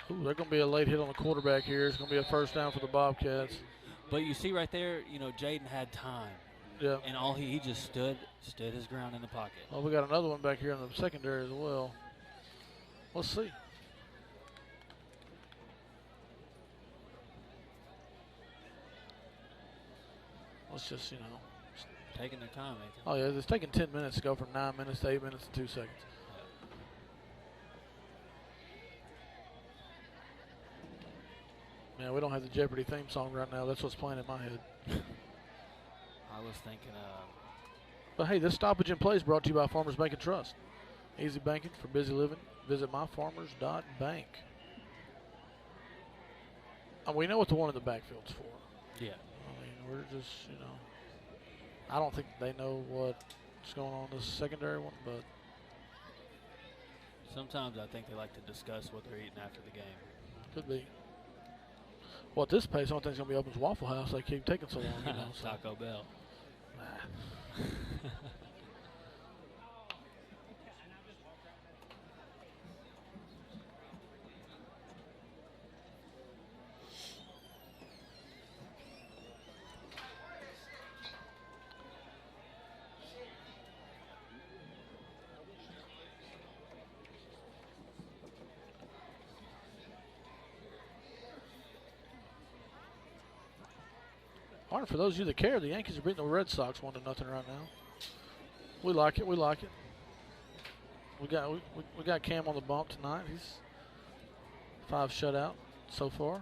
Ooh, they're going to be a late hit on the quarterback here. It's going to be a first down for the Bobcats. But you see right there, Jaden had time. Yeah. And all he just stood his ground in the pocket. Well, we got another one back here in the secondary as well. Let's see. Let's just, Taking their time, Nathan. Oh, yeah, it's taking 10 minutes to go from 9 minutes to 8 minutes and 2 seconds. Yeah, we don't have the Jeopardy theme song right now. That's what's playing in my head. I was thinking, But hey, this stoppage in play is brought to you by Farmers Bank and Trust. Easy banking for busy living. Visit myfarmers.bank. And we know what the one in the backfield's for. yeah. I mean, we're just, I don't think they know what's going on in this secondary one, but Sometimes I think they like to discuss what they're eating after the game. could be. Well, at this pace, the only thing's going to be open is Waffle House. They keep taking so long, so. Taco Bell. Nah. All right, for those of you that care, the Yankees are beating the Red Sox 1-0 right now. We like it. We like it. We got Cam on the bump tonight. He's 5 shutout so far.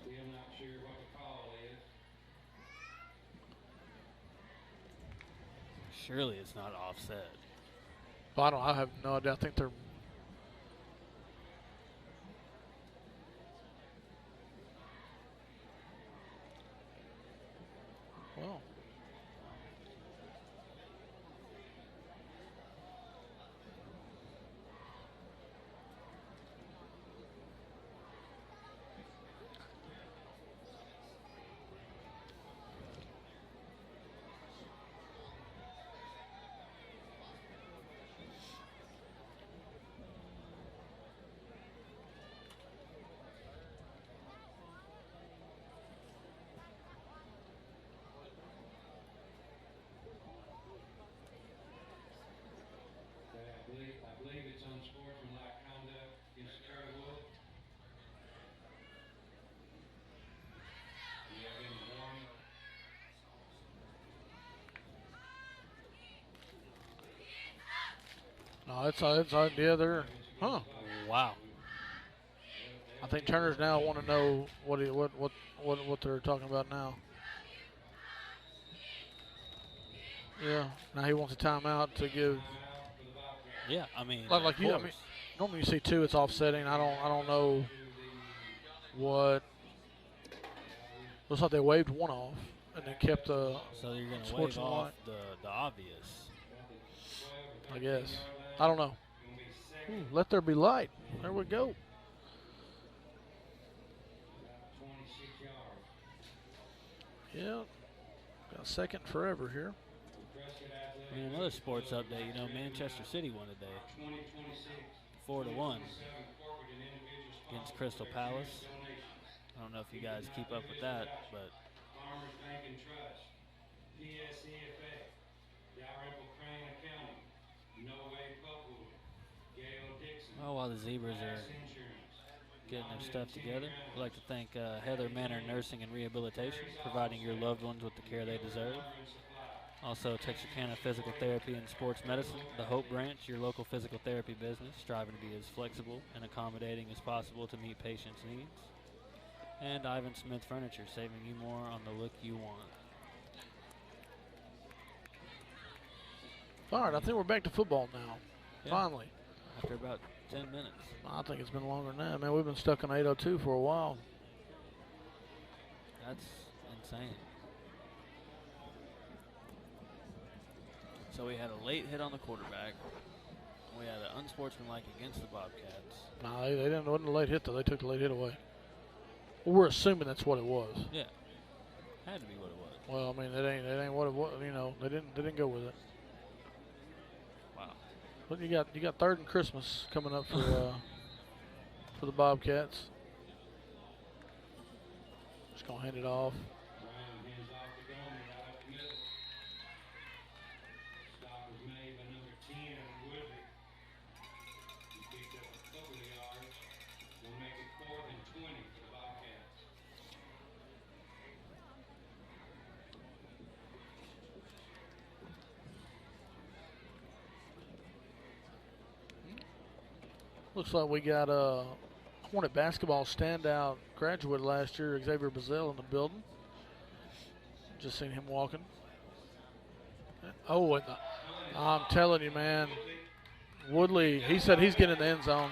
Still not sure what the call is. Surely it's not offset. Well, I have no idea. I think they're. Well. I believe it's unsportsmanlike conduct against Sherwood. We have been warned. No, it's yeah, they're. Huh. Wow. I think Turner's now want to know what they're talking about now. Yeah. Now he wants a timeout to give. Yeah, I mean, Like of you, I course. mean, normally you see 2, it's offsetting. I don't know what. Looks like they waved 1 off and then kept the. So you're going to Sports wave and off light. the obvious. I guess. I don't know. Let there be light. There we go. 26 yards. Yeah. Got a second forever here. Prescott I mean, another sports update, Manchester City won today, 2026. 4-1 corporate and individual against Crystal Palace. I don't know if you guys keep up with that, but Farmers Bank and Trust, PSCFA, Dalrymple Crane Accounting, No Way Pupwood, Gail Dixon, while the Zebras are Mass Insurance, getting their stuff together, I'd like to thank Heather Manor Nursing and Rehabilitation, providing your loved ones with the care they deserve. Also, Texarkana Physical Therapy and Sports Medicine, the Hope Branch, your local physical therapy business, striving to be as flexible and accommodating as possible to meet patients' needs. And Ivan Smith Furniture, saving you more on the look you want. All right, I think we're back to football now. Yeah. Finally. After about 10 minutes. I think it's been longer than that. Man, we've been stuck on 802 for a while. That's insane. So we had a late hit on the quarterback. We had an unsportsmanlike against the Bobcats. No, they didn't. It wasn't a late hit though. They took the late hit away. Well, we're assuming that's what it was. Yeah, had to be what it was. Well, I mean, it ain't what it was. You know, they didn't go with it. Wow. But you got third and Christmas coming up for the Bobcats. Just gonna hand it off. Brown hands off to Gomer right up the middle. Stop was made by number 10, Woodley. He picked up a couple of yards. Will make it 4th and 20 for the Bobcats. Looks like we got a Hornet basketball standout graduate last year, Xavier Bazell, in the building. Just seen him walking. Oh, and I'm telling you, man, Woodley, he said he's getting in the end zone.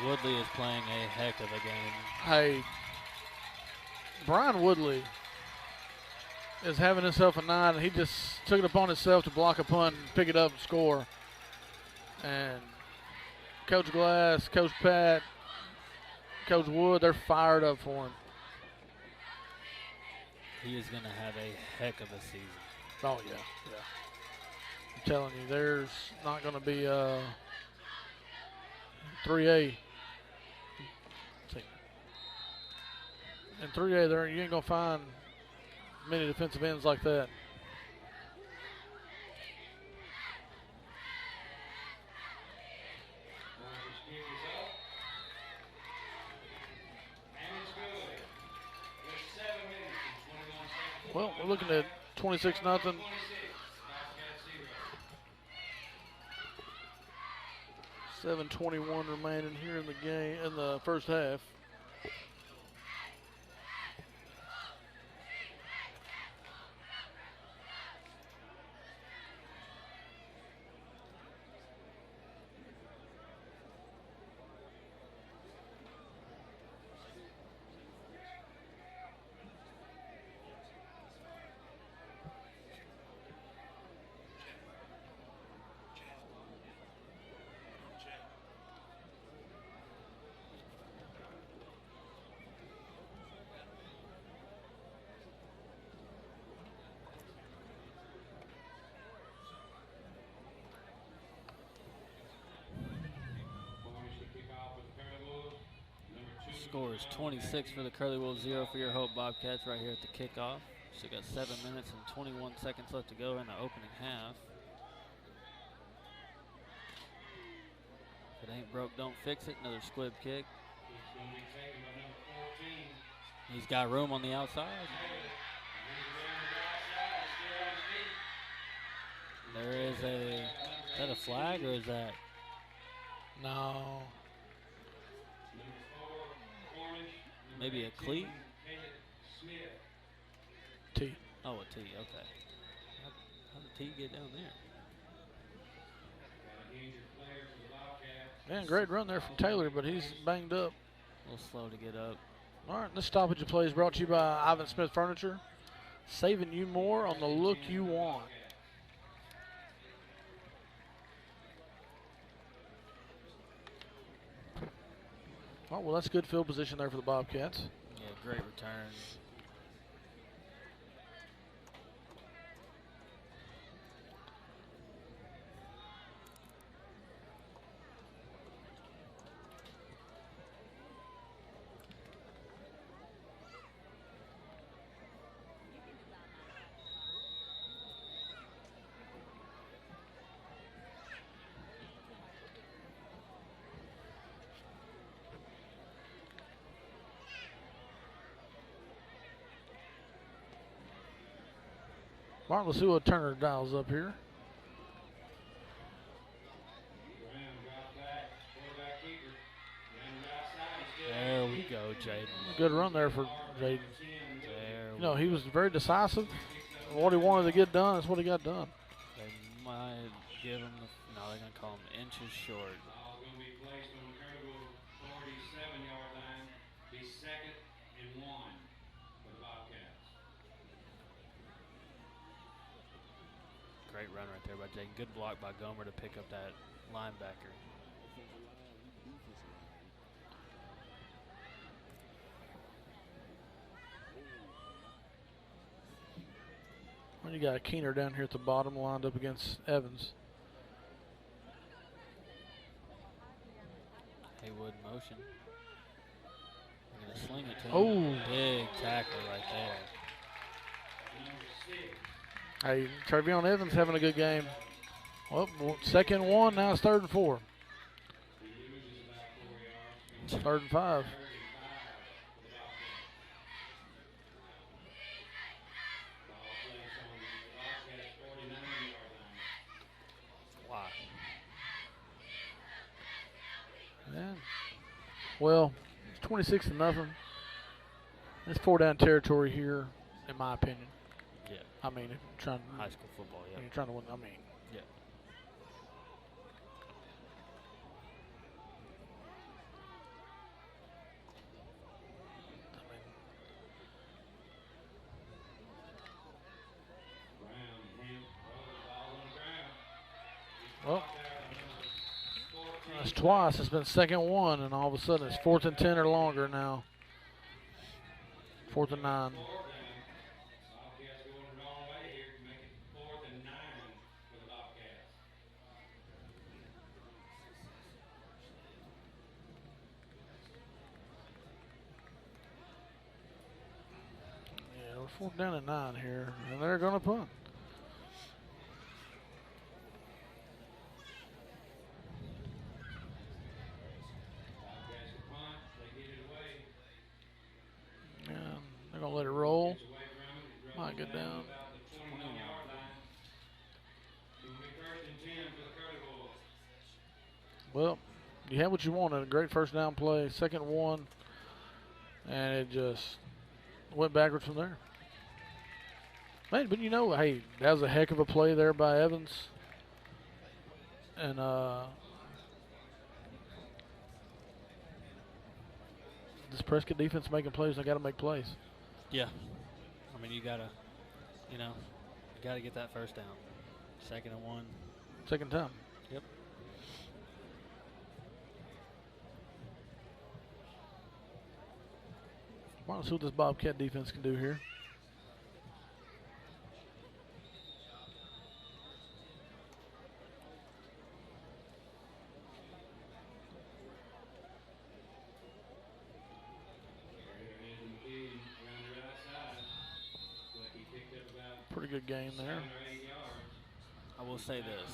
Woodley is playing a heck of a game. Hey, Brian Woodley is having himself a night, and he just took it upon himself to block a punt and pick it up and score. And Coach Glass, Coach Pat, Coach Wood, they're fired up for him. He is going to have a heck of a season. Oh, yeah. I'm telling you, there's not going to be 3A. In 3A, there you ain't going to find many defensive ends like that. Orange's kick is up. And it's good. With 7 minutes and 21 seconds. Well, we're looking at 26-0. 26. Bobcats 0. 7:21 remaining here in the game, in the first half. Orange to kick off with the Curly Wolves. Number 2. Score is 26 for the Curly Wolves, 0 for your Hope Bobcats right here at the kickoff. So got 7 minutes and 21 seconds left to go in the opening half. If it ain't broke, don't fix it. Another squib kick. It's going to be taken by number 14. He's got room on the outside. There is a, is that a flag or is that? No. Maybe a cleat? T. Oh, a tee, okay. How did T get down there? Man, great run there from Taylor, but he's banged up. A little slow to get up. All right, this stoppage of play is brought to you by Ivan Smith Furniture, saving you more on the look you want. Oh, well, that's good field position there for the Bobcats. Yeah, great return. Martin, let's see what Turner dials up here. There we go, Jaden. Good run there for Jaden. There You know, he was very decisive. What he wanted to get done is what he got done. They might give him the, no, they're going to call him inches short. Ball's going to be placed on the Curly 47-yard line. Be 2nd and 1 for the Bobcats. Great run right there by Jake. Good block by Gomer to pick up that linebacker. Well, you got Keener down here at the bottom, lined up against Evans. Haywood in motion. They're going to sling it to him. Oh. Big tackle right there. Hey, Travion Evans having a good game. Well, 2nd and 1, now it's 3rd and 4. 3rd and 5. Wow. Yeah. Well, it's 26-0. It's 4-down territory here, in my opinion. Yeah. I mean, trying High school football, yeah. you're trying to win. I mean, Yeah. well, that's twice. It's been 2nd and 1, and all of a sudden it's 4th and 10 or longer now. 4th and 9. Bobcats going the wrong way here to make it 4th and 9 for the Bobcats. Yeah, we're 4th down and 9 here, and they're going to punt. Bobcats will punt, they get it away. And they're going to let it roll. Gets away from it, it Might rolls get down. about the 21-yard line. It'll be 1st and 10 for the Curly Wolves. Well, you had what you wanted. A great 1st down play, 2nd and 1, and it just went backwards from there. Man, but you know, hey, that was a heck of a play there by Evans. And this Prescott defense making plays. They got to make plays. Yeah. I mean, you got to, you got to get that 1st down. 2nd and 1. 2nd time. Yep. Well, let's see what this Bobcat defense can do here. Pretty good game there. I will say this.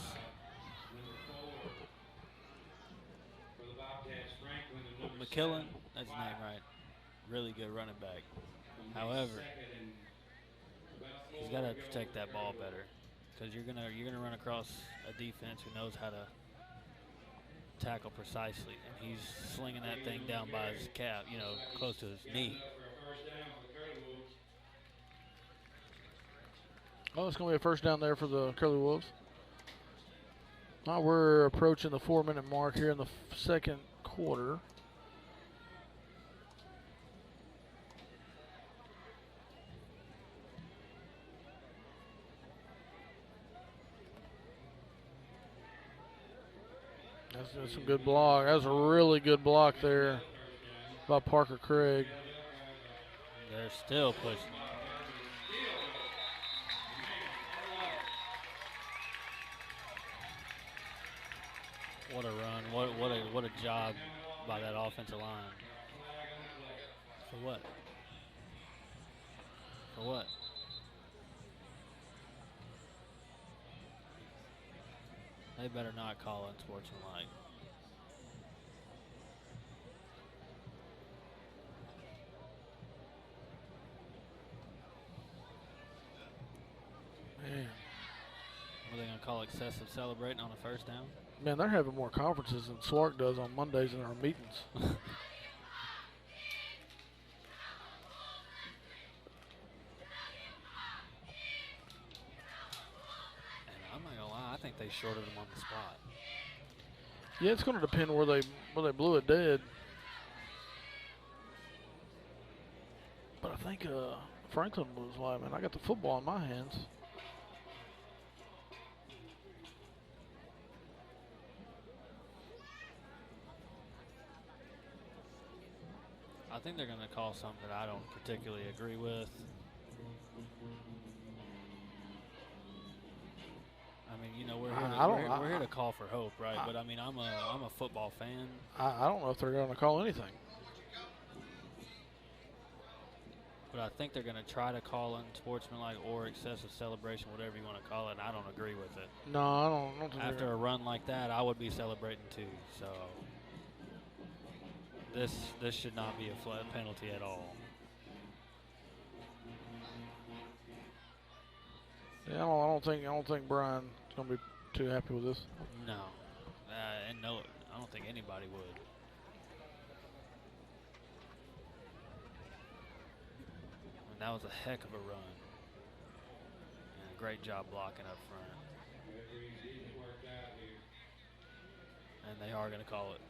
McKillen, that's his name right. Really good running back. However, he's got to protect that ball better, because you're gonna run across a defense who knows how to tackle precisely, and he's slinging that thing down by his calf, close to his knee. Oh, it's going to be a 1st down there for the Curly Wolves. Now we're approaching the 4-minute mark here in the 2nd quarter. That's some good block. That was a really good block there by Parker Craig. They're still pushing. What a run. What a job by that offensive line. For what? For what? They better not call unsportsmanlike. Man. Are they going to call excessive celebrating on a 1st down? Man, they're having more conferences than Swark does on Mondays in our meetings. And I'm not gonna lie, I think they shorted them on the spot. Yeah, it's going to depend where they blew it dead. But I think Franklin was like, man, I got the football in my hands. I think they're going to call something that I don't particularly agree with. I mean, you know, we're here to call for hope, right? But I mean, I'm a football fan. I don't know if they're going to call anything. But I think they're going to try to call unsportsmanlike or excessive celebration, whatever you want to call it, and I don't agree with it. No, I don't think After a run like that, I would be celebrating too. So this should not be a flat penalty at all. Yeah, I don't think Brian's going to be too happy with this. No, and no, I don't think anybody would. And that was a heck of a run. And a great job blocking up front. And they are going to call it.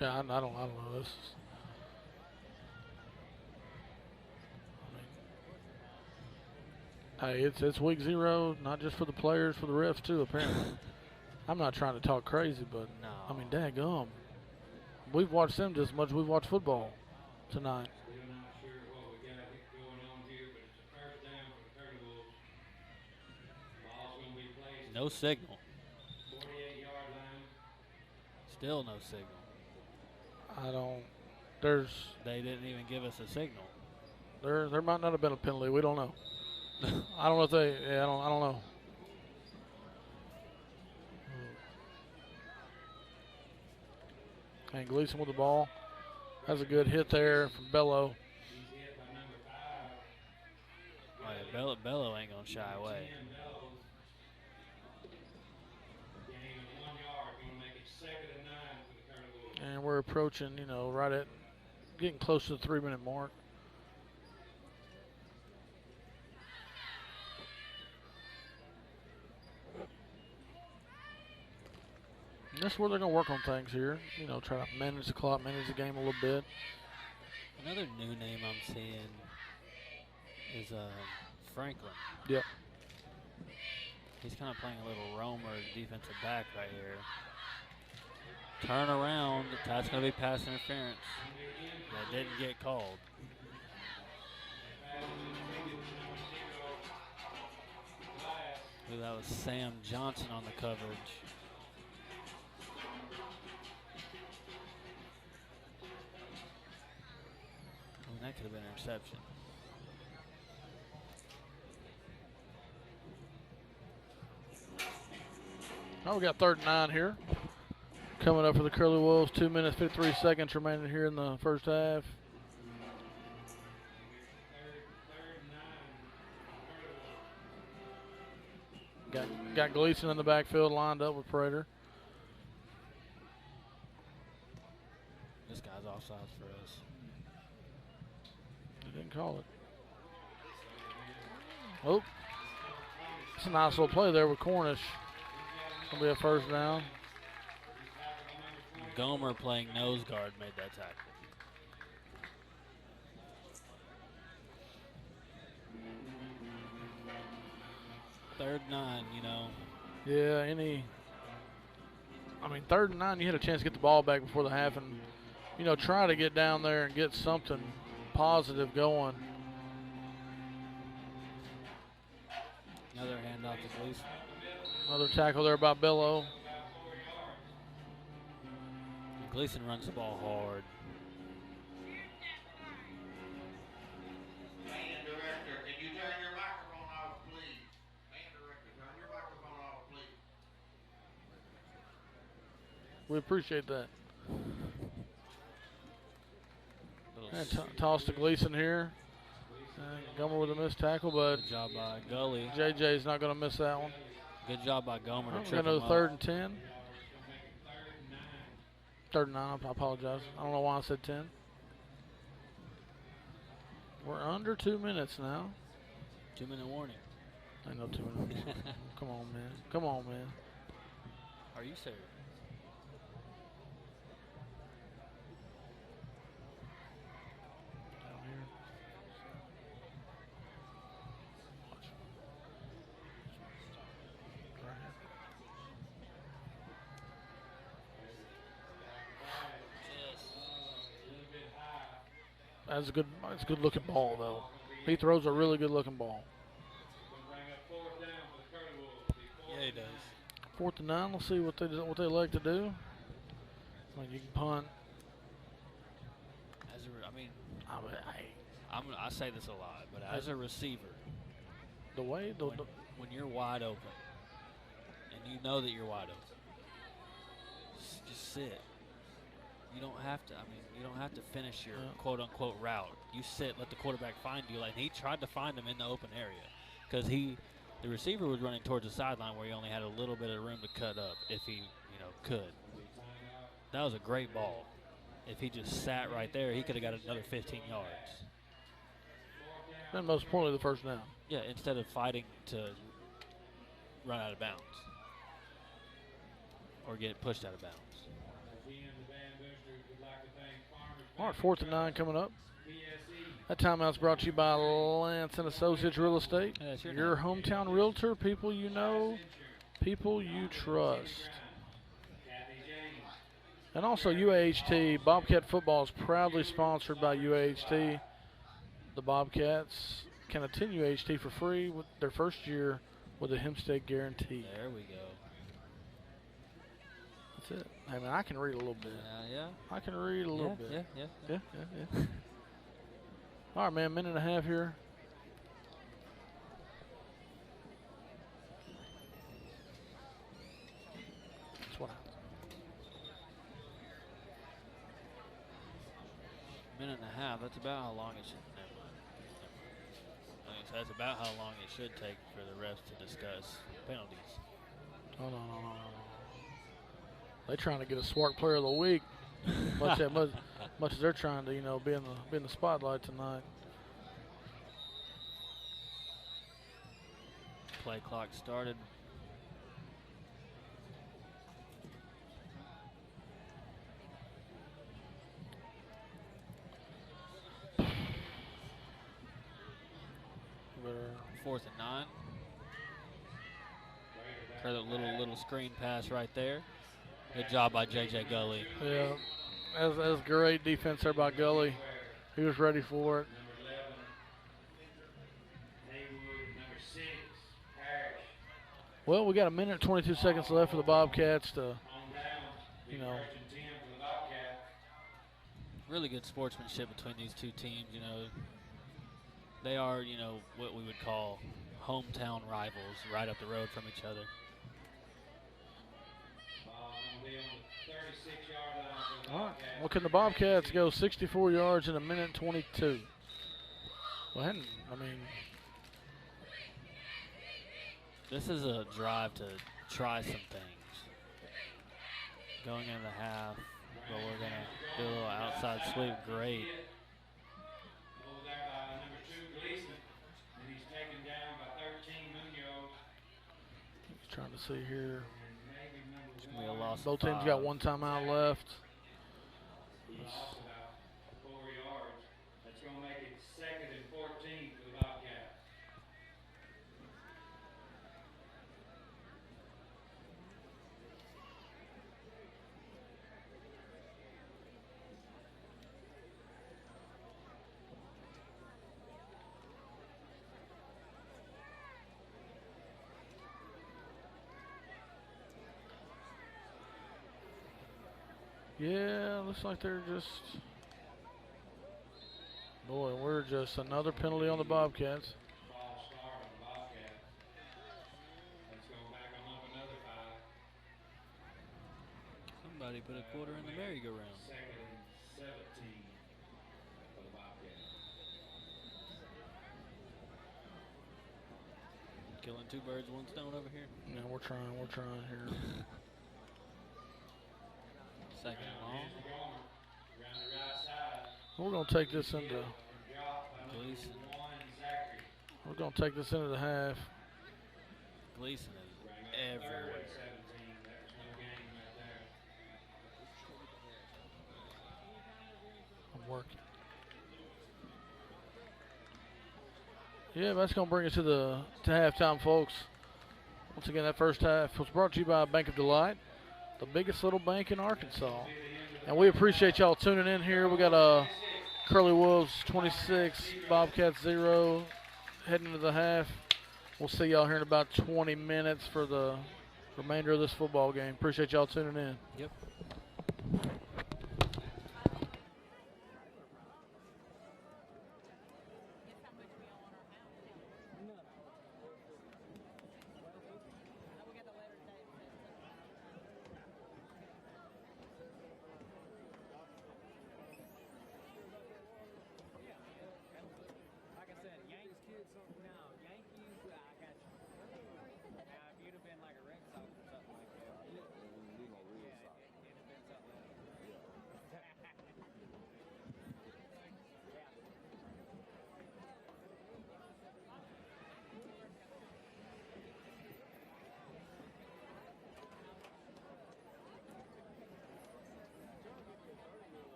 Yeah, I don't know this. Hey, it's week 0, not just for the players, for the refs too, apparently. I'm not trying to talk crazy, but No. I mean, daggum. We've watched them just as much as we've watched football tonight. Still not sure what we got going on here, but it's a first down for the Curly Wolves. Ball's going to be placed No signal. 48-yard line. Still no signal. They didn't even give us a signal. There might not have been a penalty. We don't know. I don't know if they. Yeah, I don't know. And Gleason with the ball. Has a good hit there from Bello. He's hit by number 5. Right, Bello ain't going to shy away. 10 Bellows. Gain of 1 yard. Going to make it 2nd and 9 for the Curly Wolves. And we're approaching, right at getting close to the 3-minute mark. And that's where they're going to work on things here. Try to manage the clock, manage the game a little bit. Another new name I'm seeing is Franklin. Yep. He's kind of playing a little roamer defensive back right here. Turn around. That's going to be pass interference. That didn't get called. Ooh, that was Sam Johnson on the coverage. That could have been an interception. Now we got 3rd and 9 here. Coming up for the Curly Wolves. 2 minutes, 53 seconds remaining here in the first half. Got Gleason in the backfield lined up with Prater. This guy's offsides for us. They didn't call it. Oh, it's a nice little play there with Cornish. Gonna be a first down. Gomer playing nose guard made that tackle. Third 9, Yeah, 3rd and 9, you had a chance to get the ball back before the half and, try to get down there and get something positive going. Another handoff to Gleason. Another tackle there by Bello. Gleason runs the ball hard. Band director, can you turn your microphone off, please? Band director, turn your microphone off, please. We appreciate that. Little And toss to Gleason here. Gomer with a missed tackle, but good job by Gully. JJ's not going to miss that one. Good job by Gomer to We're trip going him to up. 3rd and 10. 3rd and 9, I apologize. I don't know why I said 10. We're under 2 minutes now. 2-minute warning. I know 2 minutes. Come on, man. Come on, man. Are you serious? That's a good looking ball though. He throws a really good looking ball. Yeah, he does. 4th and 9. Let's see what they like to do. Like you can punt. I say this a lot, but as a receiver, when you're wide open, and you know that you're wide open, just sit. You don't have to. You don't have to finish your quote-unquote route. You sit, let the quarterback find you. Like he tried to find him in the open area, because the receiver was running towards the sideline where he only had a little bit of room to cut up if he, could. That was a great ball. If he just sat right there, he could have got another 15 yards. And most importantly, the first down. Yeah, instead of fighting to run out of bounds or get pushed out of bounds. All right, 4th and 9 coming up. That timeout's brought to you by Lance and Associates Real Estate. Yeah, that's your hometown realtor, people you know, people you trust. And also UAHT. Bobcat football is proudly sponsored by UAHT. The Bobcats can attend UAHT for free with their first year with a Hempstead guarantee. There we go. That's it. I mean, I can read a little bit. Yeah. I can read a little bit. Yeah. All right, man, minute and a half here. That's what happens. Minute and a half. That's about how long it should. That's about how long it should take for the refs to discuss penalties. Oh, no. They're trying to get a smart player of the week, much as they're trying to, be in the spotlight tonight. Play clock started. Fourth and 9. Try that little screen pass right there. Good job by J.J. Gully. Yeah, that was great defense there by Gully. He was ready for it. Well, we got a minute and 22 seconds left for the Bobcats to, Really good sportsmanship between these two teams. They are, what we would call hometown rivals, right up the road from each other. All right. Well, can the Bobcats go 64 yards in a minute and 22? Well, this is a drive to try some things. Going into the half, but we're going to do a little outside sweep. Great. Trying to see here. It's gonna be a loss. Both teams got one timeout left. Lost about 4 yards. That's going to make it 2nd and 14 for the Bobcats. Yeah, looks like they're just. Boy, we're just another penalty on the Bobcats. False start on the Bobcats. Let's go back them up another 5. Somebody put a quarter in the merry-go-round. 2nd and 17 for the Bobcats. Killing two birds, one stone over here. Yeah, we're trying here. 2nd and long. Around the right side. We're gonna take this into. Gleason. We're gonna take this into the half. Gleason is everywhere. I'm working. Yeah, that's gonna bring us to halftime, folks. Once again, that first half was brought to you by Bank of Delight, the biggest little bank in Arkansas. And we appreciate y'all tuning in here. We got Curly Wolves 26, Bobcats 0. Heading into the half. We'll see y'all here in about 20 minutes for the remainder of this football game. Appreciate y'all tuning in. Yep.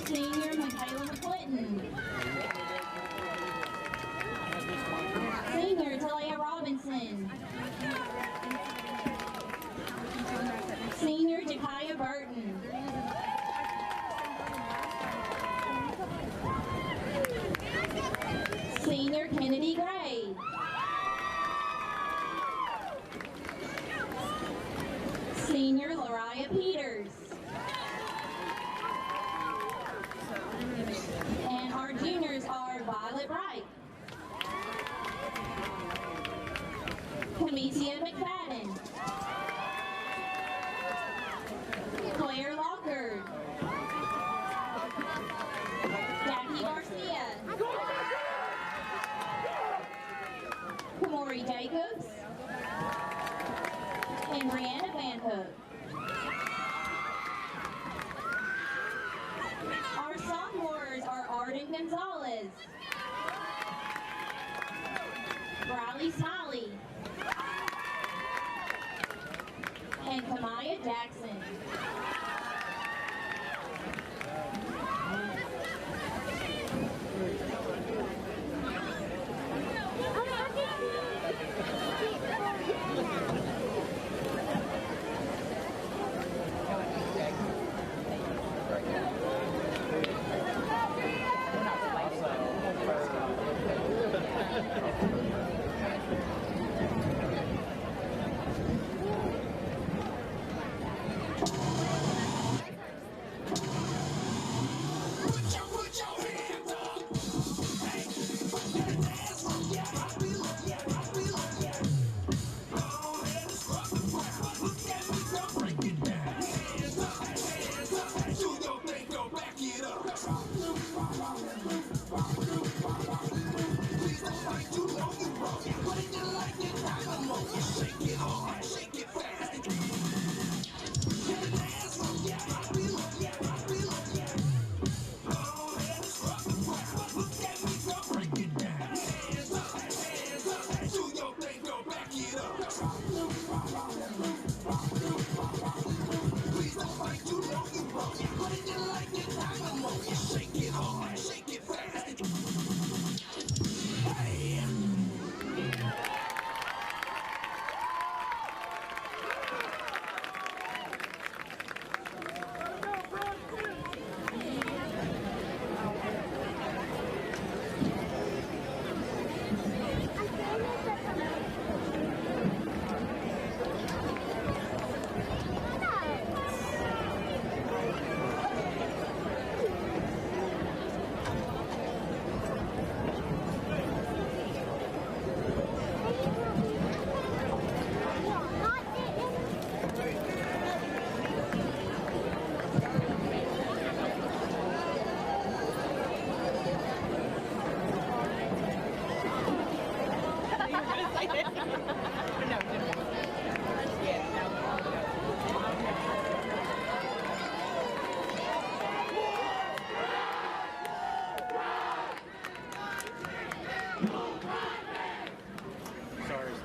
Senior Michaela McClinton. Senior Talia Robinson. Senior Jakaya Burton. Senior Kennedy Gray. Senior Lariah Peters. And our juniors are Violet Wright, Camicia McFadden, Claire Lockard, Jackie Garcia, Kamori Jacobs, and Brianna Van Hook. Our sophomores are Arden Gonzalez, Riley Smiley, and Kamaya Jackson.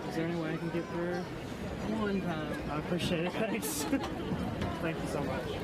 Is there any way I can get through? One time. I appreciate it. Thanks. Thank you so much.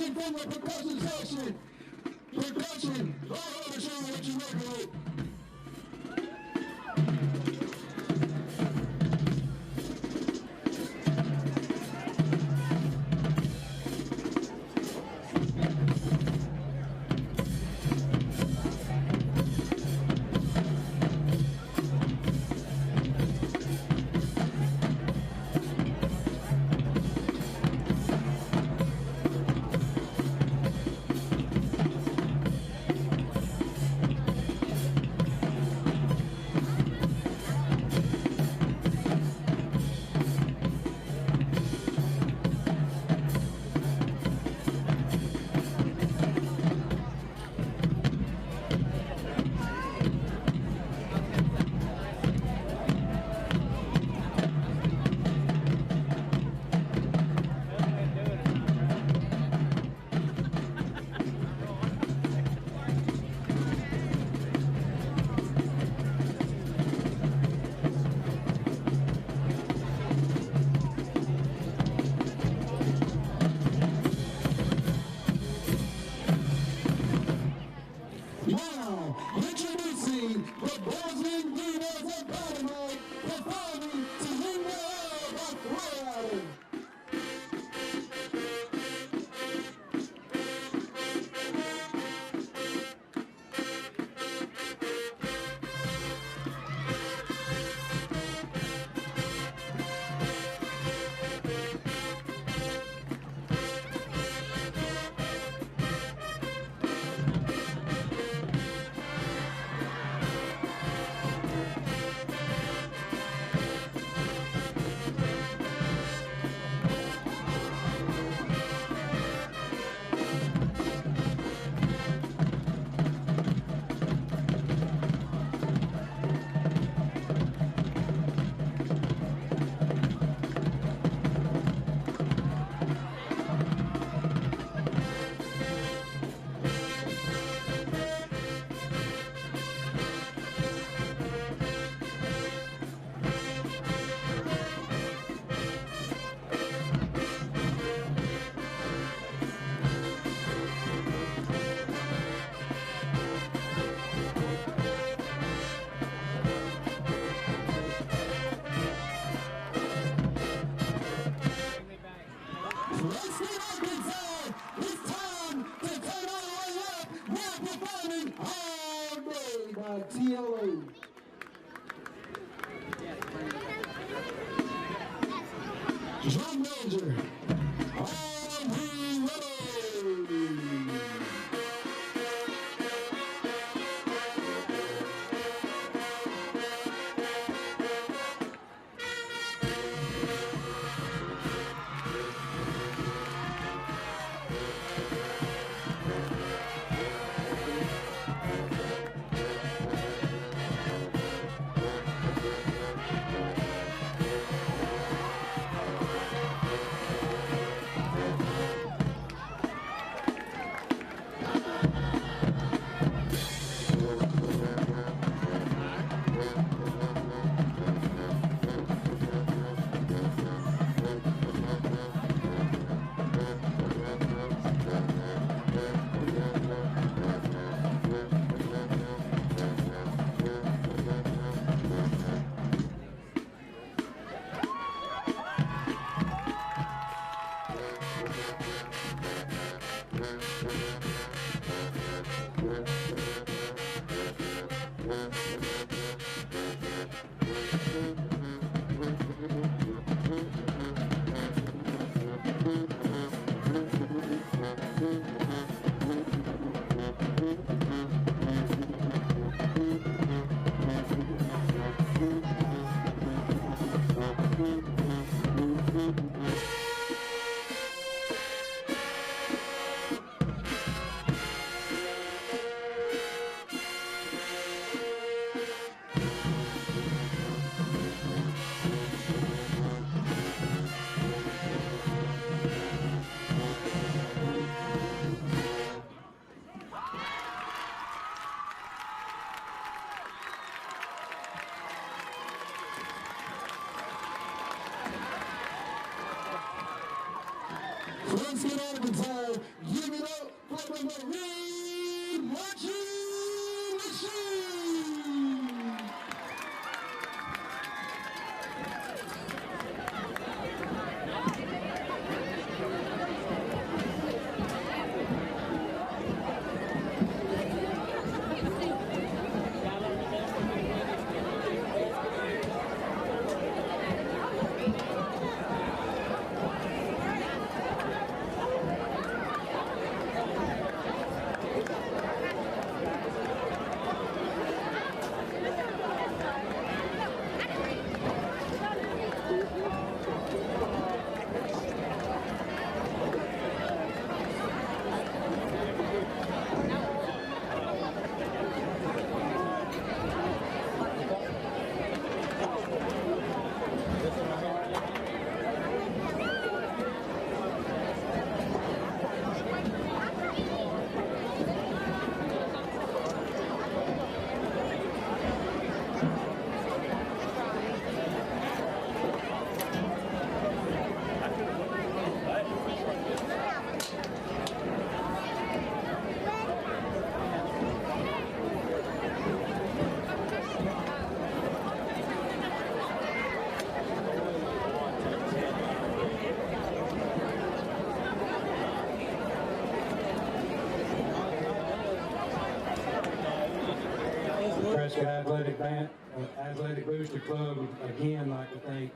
Anything from the percussion section. Percussion. All over, show me what you're working with. Now, introducing the Boston Beavers Academy, performing to Ring the Air by Florida. Prescott, Arkansas, it's time to turn all the way up. We're performing All Day by TLA. Drum major, are we ready? Prescott, Arkansas. Give it up for the Marine Marching Machine. Prescott Athletic Booster Club would again like to thank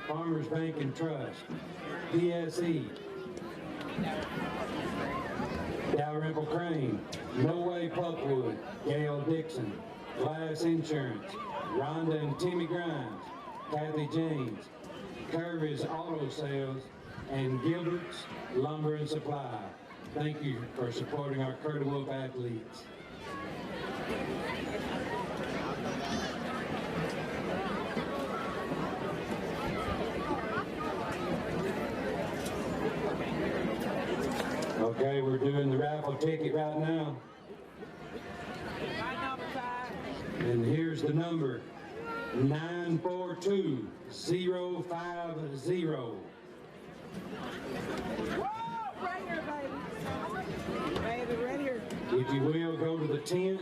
Farmers Bank and Trust, PSE, Dalrymple Crane, No Way Puckwood, Gail Dixon, Glass Insurance, Rhonda and Timmy Grimes, Kathy James, Kirby's Auto Sales, and Gilbert's Lumber and Supply. Thank you for supporting our Curly Wolf athletes. Okay, we're doing the raffle ticket right now. And here's the number, 942050. Right here, baby. Baby, right here. If you will, go to the tent.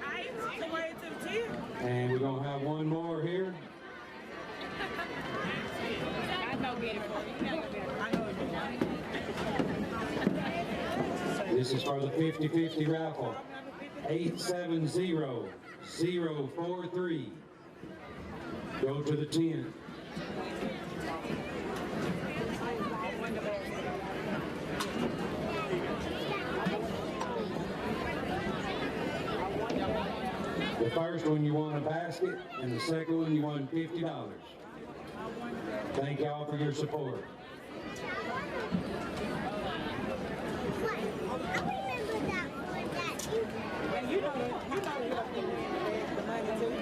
I ain't the way to the tent. And we're gonna have one more here. I know get it for you. I know it. This is for the 50-50 raffle. 870043. Go to the tent. The first one you want a basket, and the second one you want $50. Thank y'all for your support. And you know the money too.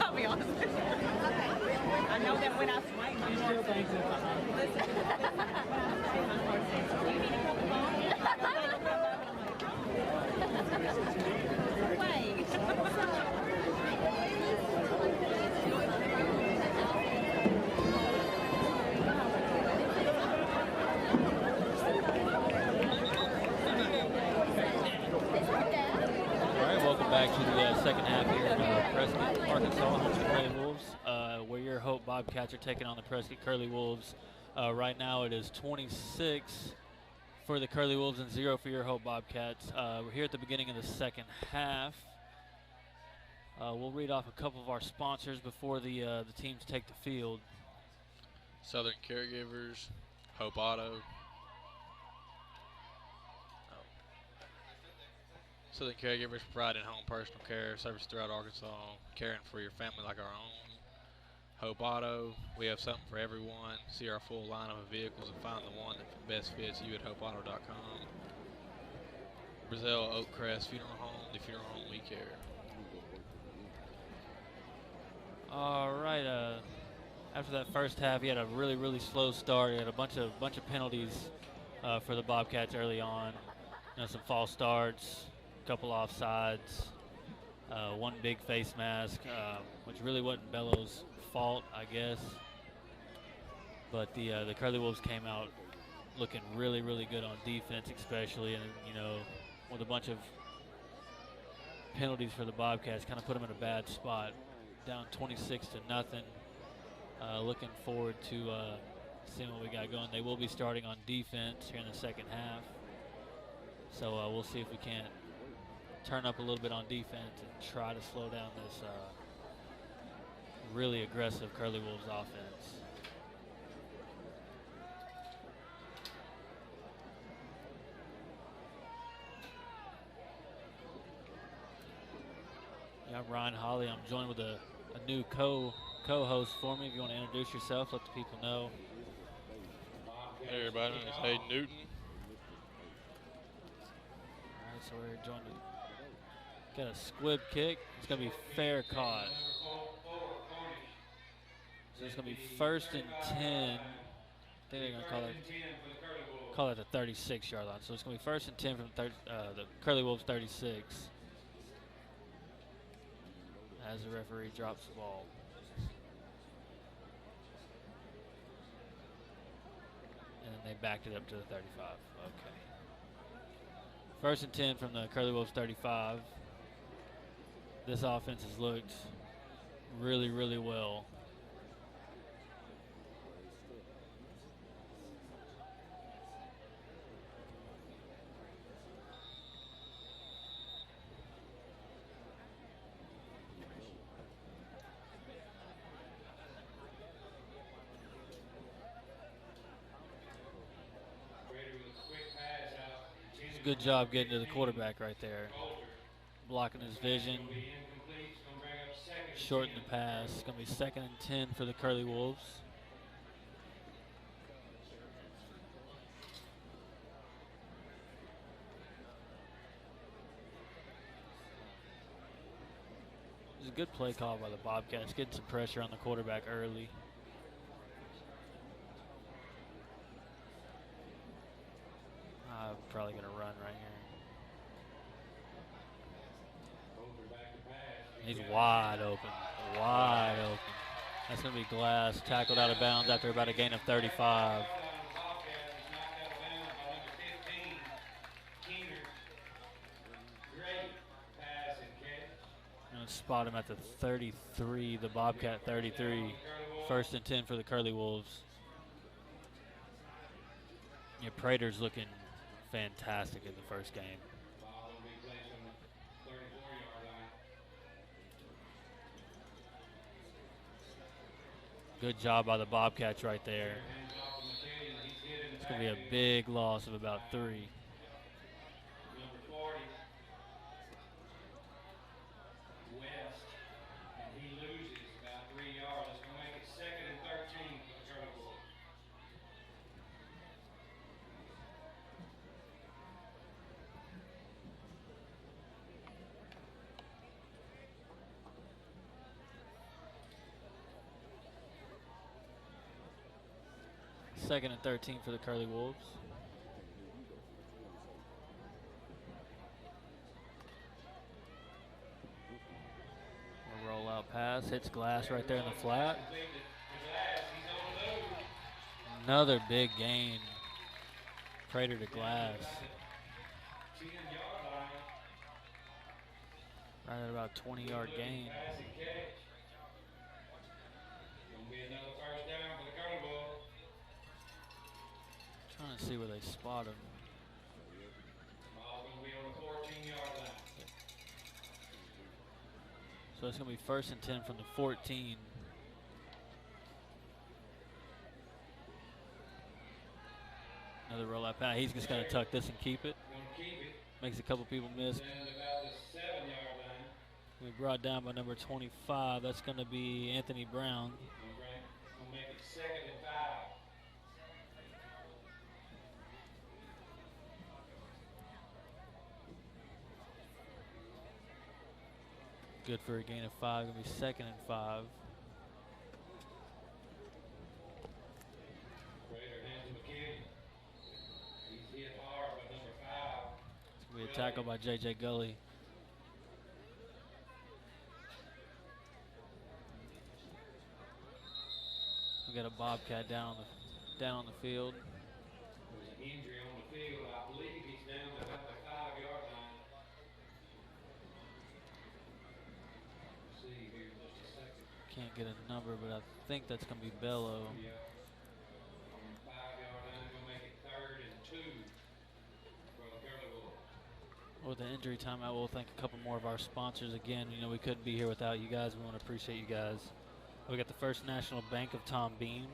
I'll be honest with you. I know that when I swing, my heart sings. Listen. All right, welcome back to the second half here in Prescott, Arkansas, home to the Curly Wolves, where your Hope Bobcats are taking on the Prescott Curly Wolves. Right now it is 26 for the Curly Wolves and 0 for your Hope Bobcats. We're here at the beginning of the second half. We'll read off a couple of our sponsors before the teams take the field. Southern Caregivers, Hope Auto. Southern Caregivers providing home personal care service throughout Arkansas, caring for your family like our own. Hope Auto, we have something for everyone. See our full line of vehicles and find the one that best fits you at hopeauto.com. Brazil Oakcrest Funeral Home, the funeral home we care. All right. After that first half, he had a really slow start. He had a bunch of penalties for the Bobcats early on. Some false starts, a couple offsides, one big face mask, which really wasn't Bellows' fault, I guess. But the Curly Wolves came out looking really good on defense, especially, and with a bunch of penalties for the Bobcats, kind of put them in a bad spot, down 26-0. Looking forward to seeing what we got going. They will be starting on defense here in the second half, so we'll see if we can't turn up a little bit on defense and try to slow down this really aggressive Curly Wolves offense. Yeah, I'm Ryan Holly. I'm joined with a new co-host for me. If you want to introduce yourself, let the people know. Hey everybody, my name is Hayden Newton. All right, so we're joined with, got a squib kick. It's going to be fair caught. So it's going to be 1st and 10. I think they're going to call it the 36-yard line. So it's going to be 1st and 10 from the Curly Wolves 36. As the referee drops the ball. And then they backed it up to the 35. Okay. 1st and 10 from the Curly Wolves 35. This offense has looked really well. Good job getting to the quarterback right there. Blocking his vision. Shorten the pass. It's going to be 2nd and 10 for the Curly Wolves. It was a good play call by the Bobcats, getting some pressure on the quarterback early. I'm probably going to run right here. He's wide open. That's going to be Glass, tackled out of bounds after about a gain of 35. I'm going to spot him at the 33, the Bobcat 33. 1st and 10 for the Curly Wolves. Yeah, Prater's looking fantastic in the first game. Good job by the Bobcats right there. It's going to be a big loss of about 3. Second and 13 for the Curly Wolves. A rollout pass, hits Glass right there in the flat. Another big gain. Prater to Glass. Right at about 20-yard gain. Trying to see where they spot him. So it's going to be 1st and 10 from the 14. Another rollout pass. He's just going to tuck this and keep it. Gonna keep it. Makes a couple people miss. Down to about the 7-yard line. We brought down by number 25. That's going to be Anthony Brown. Gonna make it 2nd and 5. Good for a gain of 5. Going to be 2nd and 5. Raider hands to McKinney. He's hit hard by number 5. It's going to be a tackle by J.J. Gully. We got a Bobcat down on the field. There's an injury on the field. I believe he's down to about the 5-yard line. Let's see here just a second. Can't get a number, but I think that's going to be Bello. Yeah. On the 5-yard line, gonna make it 3rd and 2 for the Curly Wolves. With the injury timeout, we'll thank a couple more of our sponsors again. You know, we couldn't be here without you guys. We want to appreciate you guys. We got the First National Bank of Tom Bean,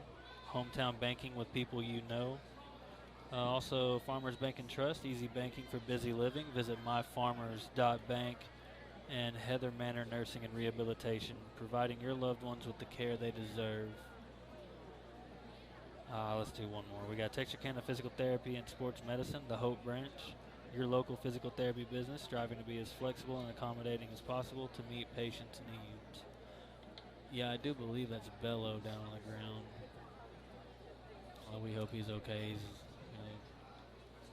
hometown banking with people you know. Also, Farmers Bank and Trust, easy banking for busy living. Visit myfarmers.bank. And Heather Manor Nursing and Rehabilitation, providing your loved ones with the care they deserve. Let's do one more. We got Texarkana Physical Therapy and Sports Medicine, the Hope Branch, your local physical therapy business, striving to be as flexible and accommodating as possible to meet patients' needs. Yeah, I do believe that's Bello down on the ground. Well, we hope he's okay. He's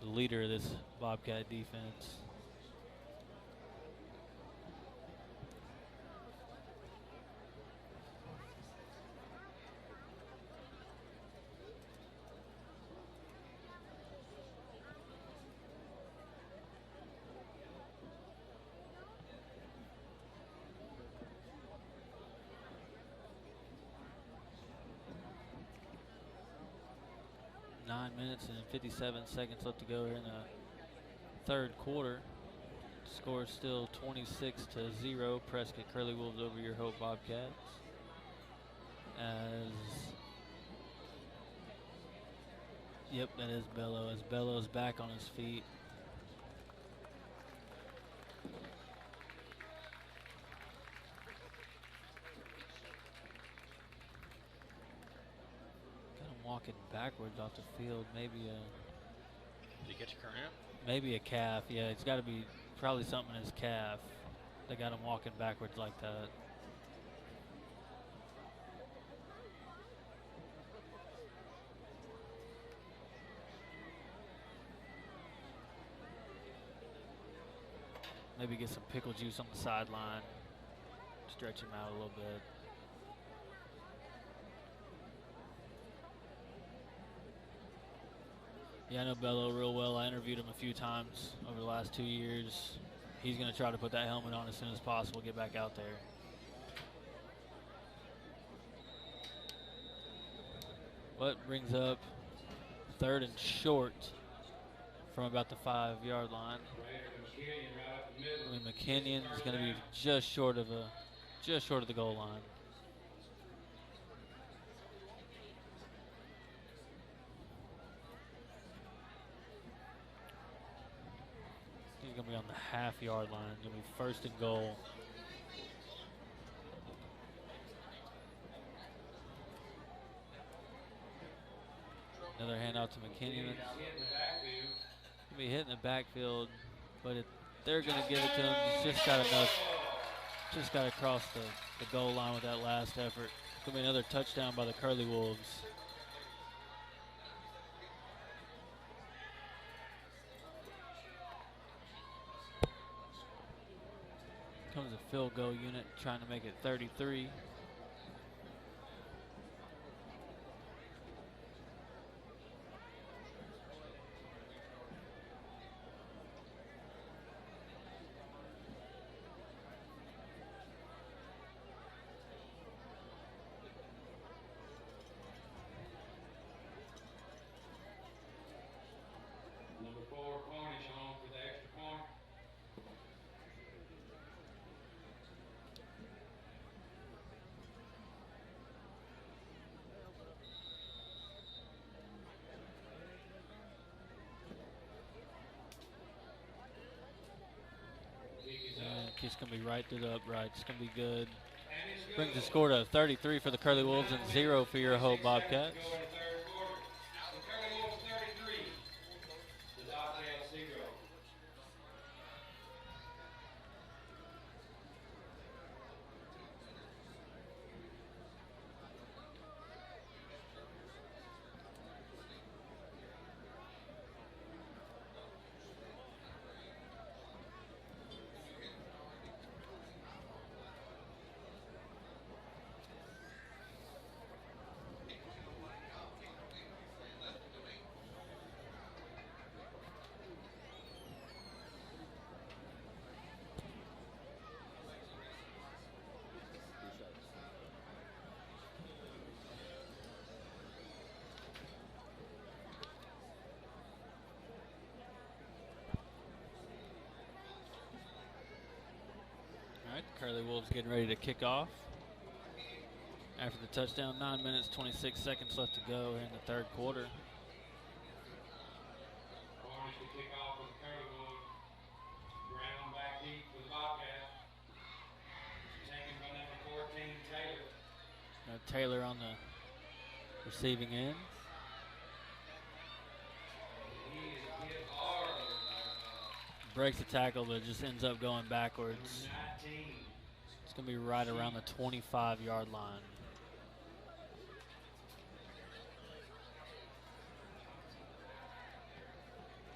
the leader of this Bobcat defense. Minutes and 57 seconds left to go here in the 3rd quarter. Score is still 26-0. Prescott Curly Wolves over your Hope Bobcats. Yep, that is Bello. As Bello's back on his feet. Walking backwards off the field, maybe Did he get your cramp? maybe a calf. Yeah, it's got to be probably something in his calf. They got him walking backwards like that. Maybe get some pickle juice on the sideline, stretch him out a little bit. Yeah, I know Bello real well. I interviewed him a few times over the last 2 years. He's going to try to put that helmet on as soon as possible, get back out there. But brings up 3rd and short from about the 5-yard line. McKinnon is going to be just short of the goal line. He's going to be on the half-yard line. Going to be 1st and goal. Another handout to McKinney. He'll be hitting the backfield, but they're going to give it to him. He's just got enough. Just got to cross the goal line with that last effort. It's going to be another touchdown by the Curly Wolves. Comes a field goal unit trying to make it 33. Number 4, Cornish on for the extra point. kick's going to be right through the upright. It's going to be good. Brings the score to 33 for the Curly Wolves and 0 for your Hope Bobcats. All right, Curly Wolves getting ready to kick off. After the touchdown, 9 minutes, 26 seconds left to go in the third quarter. Orange to kick off with Curly Wolves. Brown back deep for the Bobcats. Taken by number 14, Taylor. Taylor on the receiving end. He is hit hard. Breaks the tackle, but just ends up going backwards. 19. It's going to be right around the 25-yard line.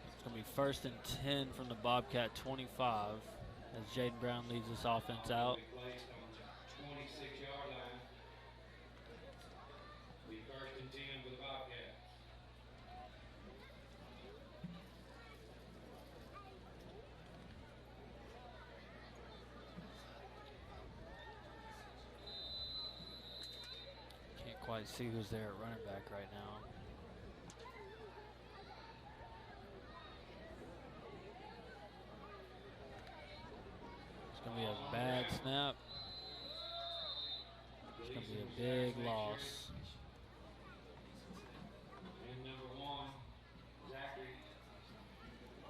It's going to be 1st and 10 from the Bobcat 25 as Jaden Brown leads this offense out. Placed on the 26-yard line. Be 1st and 10 for the Bobcats. Can't quite see who's there at running back right now. It's going to be a bad snap. It's going to be a big loss. And number 1, Zachary.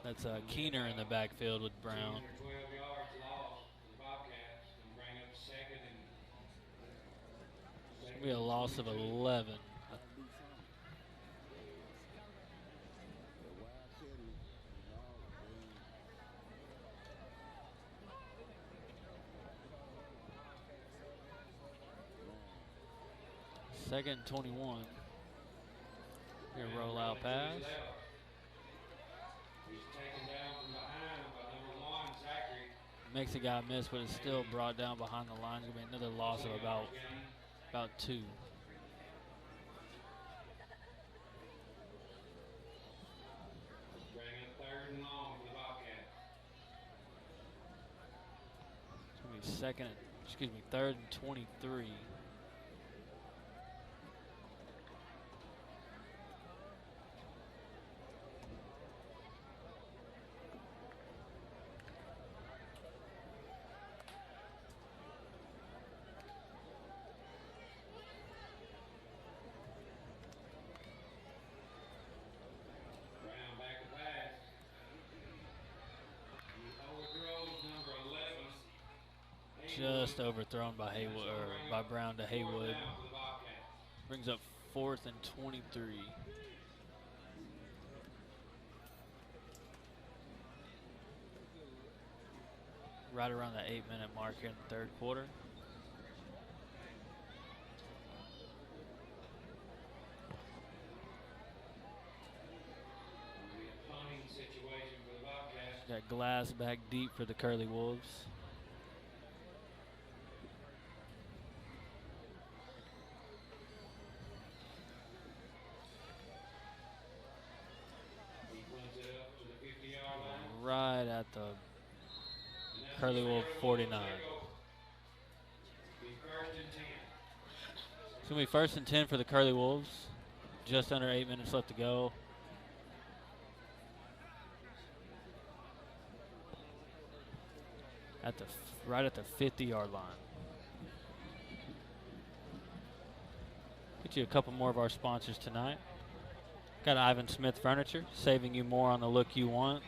That's Keener in the backfield with Brown. 12 yards lost for the Bobcats. And bring up 2nd and It's going to be a loss of 11. Second and 21. Here, rollout pass. he's taken down from behind by number 1, Zachary. Makes a guy miss, but it's still brought down behind the line. It's going to be another loss of about 2. Bring up 3rd and long for the Bobcats. It's going to be 3rd and 23. Brown back to pass. He overthrows number 11. Just overthrown by Haywood or by Brown to Haywood. Down for the Bobcats. Brings up 4th and 23. Right around the 8-minute mark here in the third quarter. It'll be a punting situation for the Bobcats. Got Glass back deep for the Curly Wolves. He punts it up to the 50-yard line. Right at the Curly Wolf 49. Be 1st and 10. It's going to be 1st and 10 for the Curly Wolves. Just under 8 minutes left to go. Right at the 50-yard line. Get you a couple more of our sponsors tonight. Got Ivan Smith Furniture, saving you more on the look you want.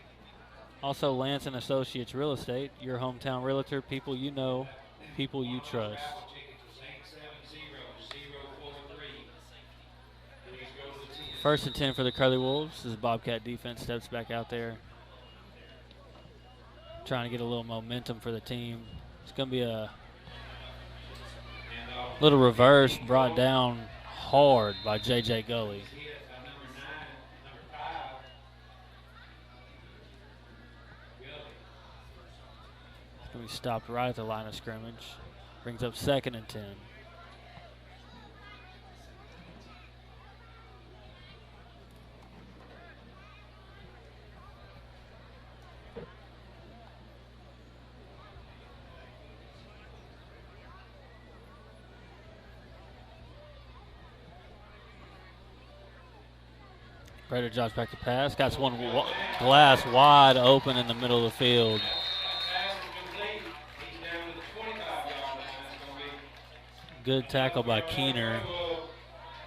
Also, Lance and Associates Real Estate, your hometown realtor, people you know, people you trust. Raffle tickets is 870043. Please go to the 10. First and 10 for the Curly Wolves as Bobcat defense steps back out there. Trying to get a little momentum for the team. It's going to be a little reverse brought down hard by J.J. Gully. Hit by number 9, number 5. Gully. It's going to be stopped right at the line of scrimmage. Brings up 2nd and 10. Prater drops back to pass. Got one glass wide open in the middle of the field. Pass is complete. He's down to the 25-yard line. It's going to be Good tackle by Keener,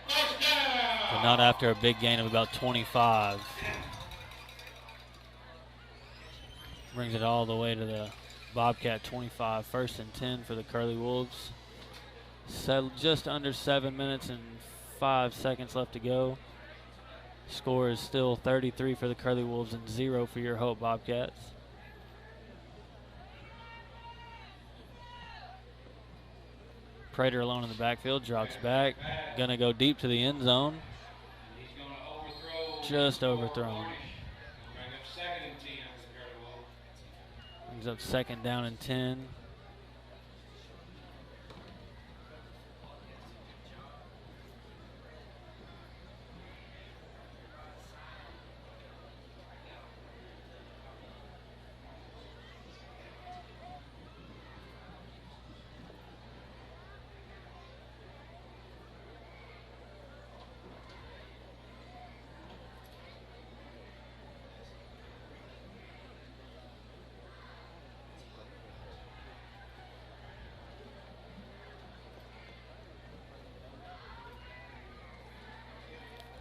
but not after a big gain of about 25. Brings it all the way to the Bobcat 25. 1st and 10 for the Curly Wolves. Just under 7 minutes and 5 seconds left to go. Score is still 33 for the Curly Wolves and 0 for your Hope Bobcats. Prater alone in the backfield, drops back. Gonna go deep to the end zone. he's going to overthrow. Just overthrown. Bring up 2nd and 10 for the Curly Wolves. Brings up 2nd down and 10.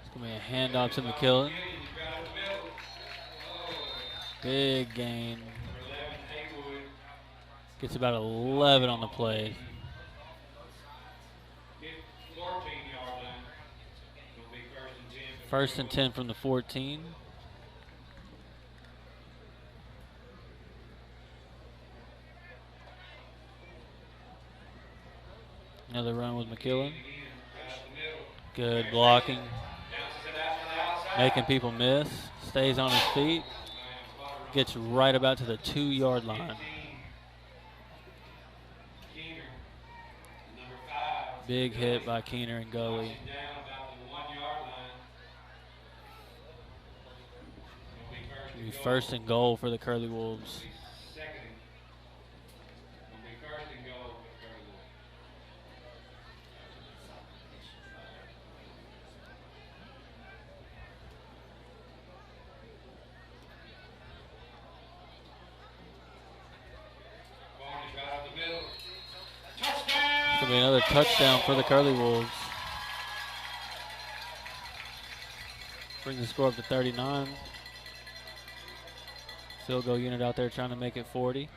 It's going to be a handoff to McKillen. Big gain. Gets about 11 on the play. 14-yard line. It'll be 1st and 10 from the 14. Another run with McKillen. Good blocking. Making people miss. Stays on his feet. Gets right about to the 2-yard line. Big hit by Keener and Gully. It'll be 1st and goal for the Curly Wolves. It's going to be another touchdown for the Curly Wolves. Brings the score up to 39. Field goal unit out there trying to make it 40.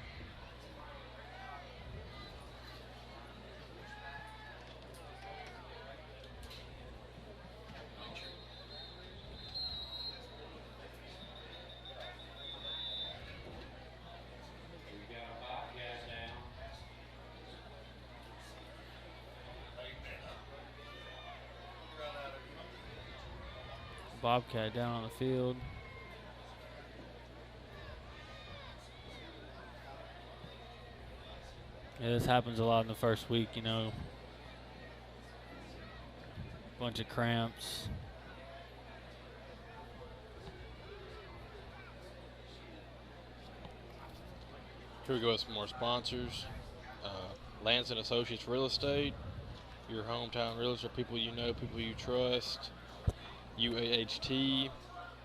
Bobcat down on the field. Yeah, this happens a lot in the first week, you know. Bunch of cramps. Here we go with some more sponsors. Lance and Associates Real Estate, your hometown realtor, people you know, people you trust. UAHT.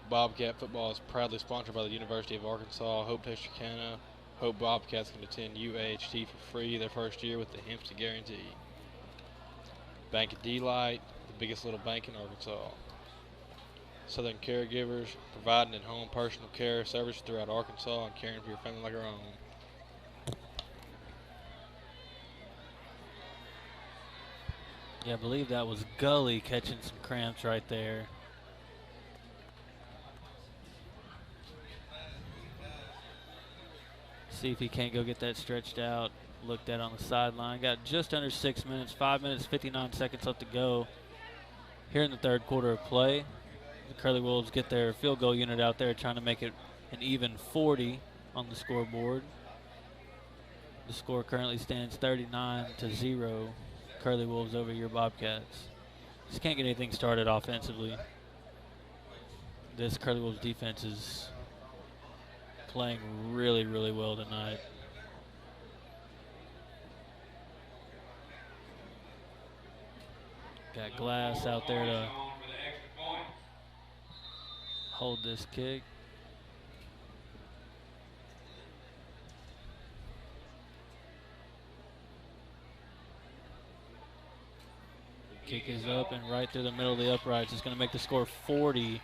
Bobcat football is proudly sponsored by the University of Arkansas. Hope Texarkana. Hope Bobcats can attend UAHT for free their first year with the Hempstead Guarantee. Bank of D-Light, the biggest little bank in Arkansas. Southern Caregivers, providing in-home personal care services throughout Arkansas and caring for your family like our own. Yeah, I believe that was Gully catching some cramps right there. See if he can't go get that stretched out. Looked at on the sideline. Got just under 6 minutes, 5 minutes, 59 seconds left to go here in the third quarter of play. The Curly Wolves get their field goal unit out there trying to make it an even 40 on the scoreboard. The score currently stands 39-0. Curly Wolves over your Bobcats. Just can't get anything started offensively. This Curly Wolves defense is playing really, really well tonight. Got Glass out there to hold this kick. Kick is up and right through the middle of the uprights. It's going to make the score 40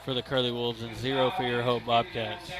for the Curly Wolves and 0 for your Hope Bobcats.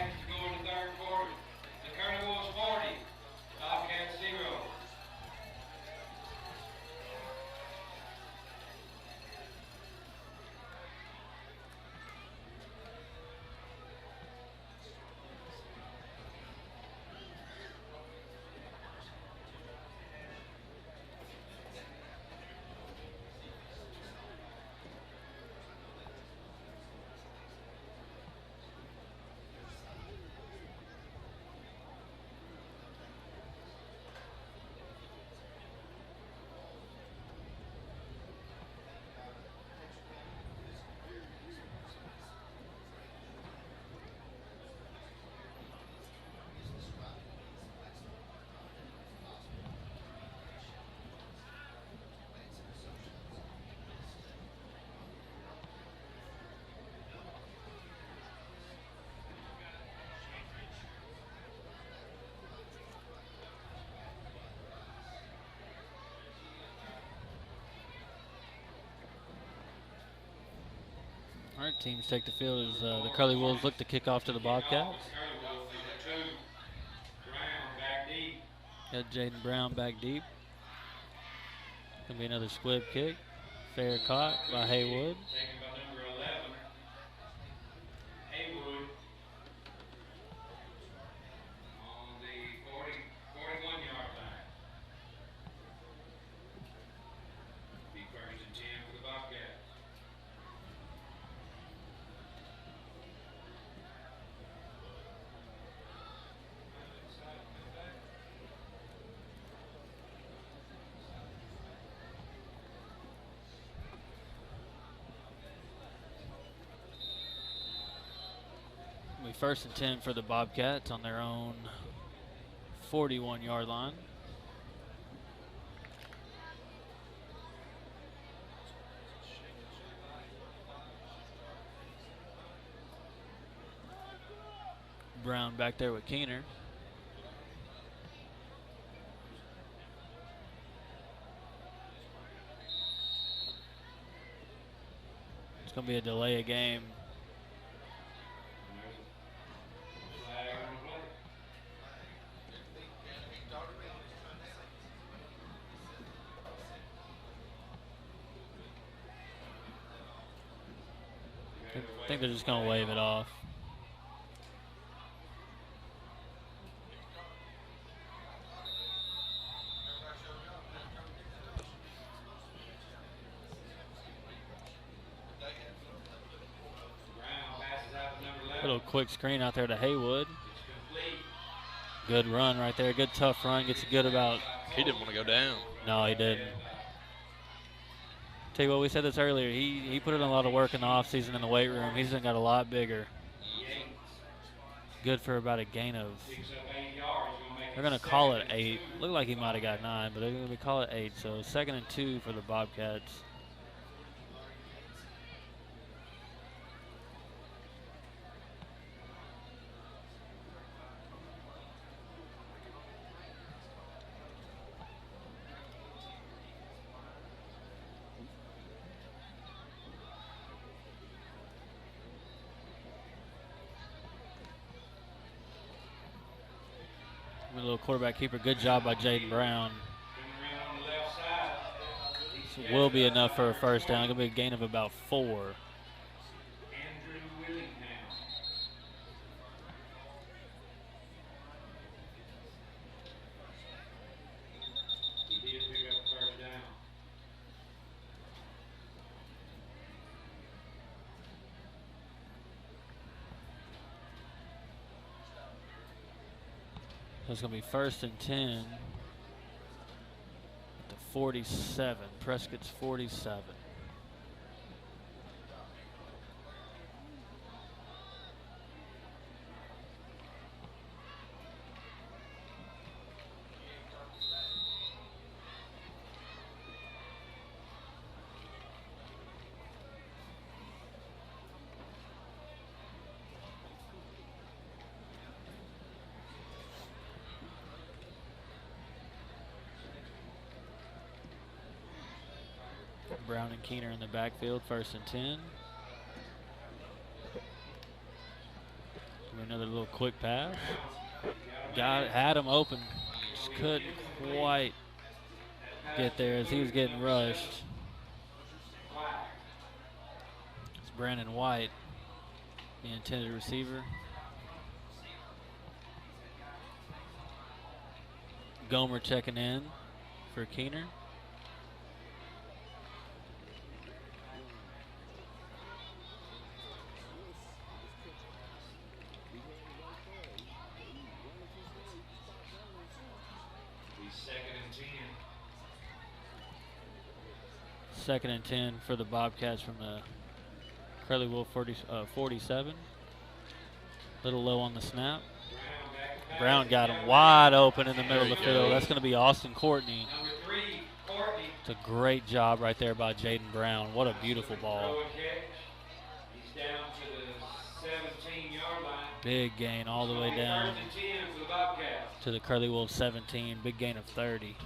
All right, teams take the field as the Curly Wolves look to kick off to the Bobcats. Got Jaden Brown back deep. Gonna be another squib kick. Fair caught by Haywood. First and 10 for the Bobcats on their own 41-yard line. Brown back there with Keener. It's going to be a delay of game. I think they're just going to wave it off. Little quick screen out there to Haywood. Good run right there. Good tough run. Gets a good about. He didn't want to go down. No, he didn't. Tell you what, we said this earlier. He put in a lot of work in the offseason in the weight room. He's got a lot bigger. Good for about a gain of. They're going to call it 8. Looked like he might have got 9, but they're going to call it 8. So 2nd and 2 for the Bobcats. A little quarterback keeper. Good job by Jaden Brown. Coming around on the left side. This will be enough for a first down. It'll be a gain of about 4. Andrew Willingham. He did pick up the first down. So it's going to be 1st and 10 at the 47. Prescott's 47. Brown and Keener in the backfield, 1st and 10. Another little quick pass. Had him open. Just couldn't quite get there as he was getting rushed. It's Brandon White, the intended receiver. Gomer checking in for Keener. Second and 10 for the Bobcats from the Curly Wolf 47. Little low on the snap. Brown got him wide open in the middle of the field. That's going to be Austin Courtney. Number 3, Courtney. It's a great job right there by Jaden Brown. What a beautiful ball. Throw and catch. He's down to the 17-yard line. Big gain all the way down 1st and 10 for the Bobcats. to the Curly Wolves 17. Big gain of 30.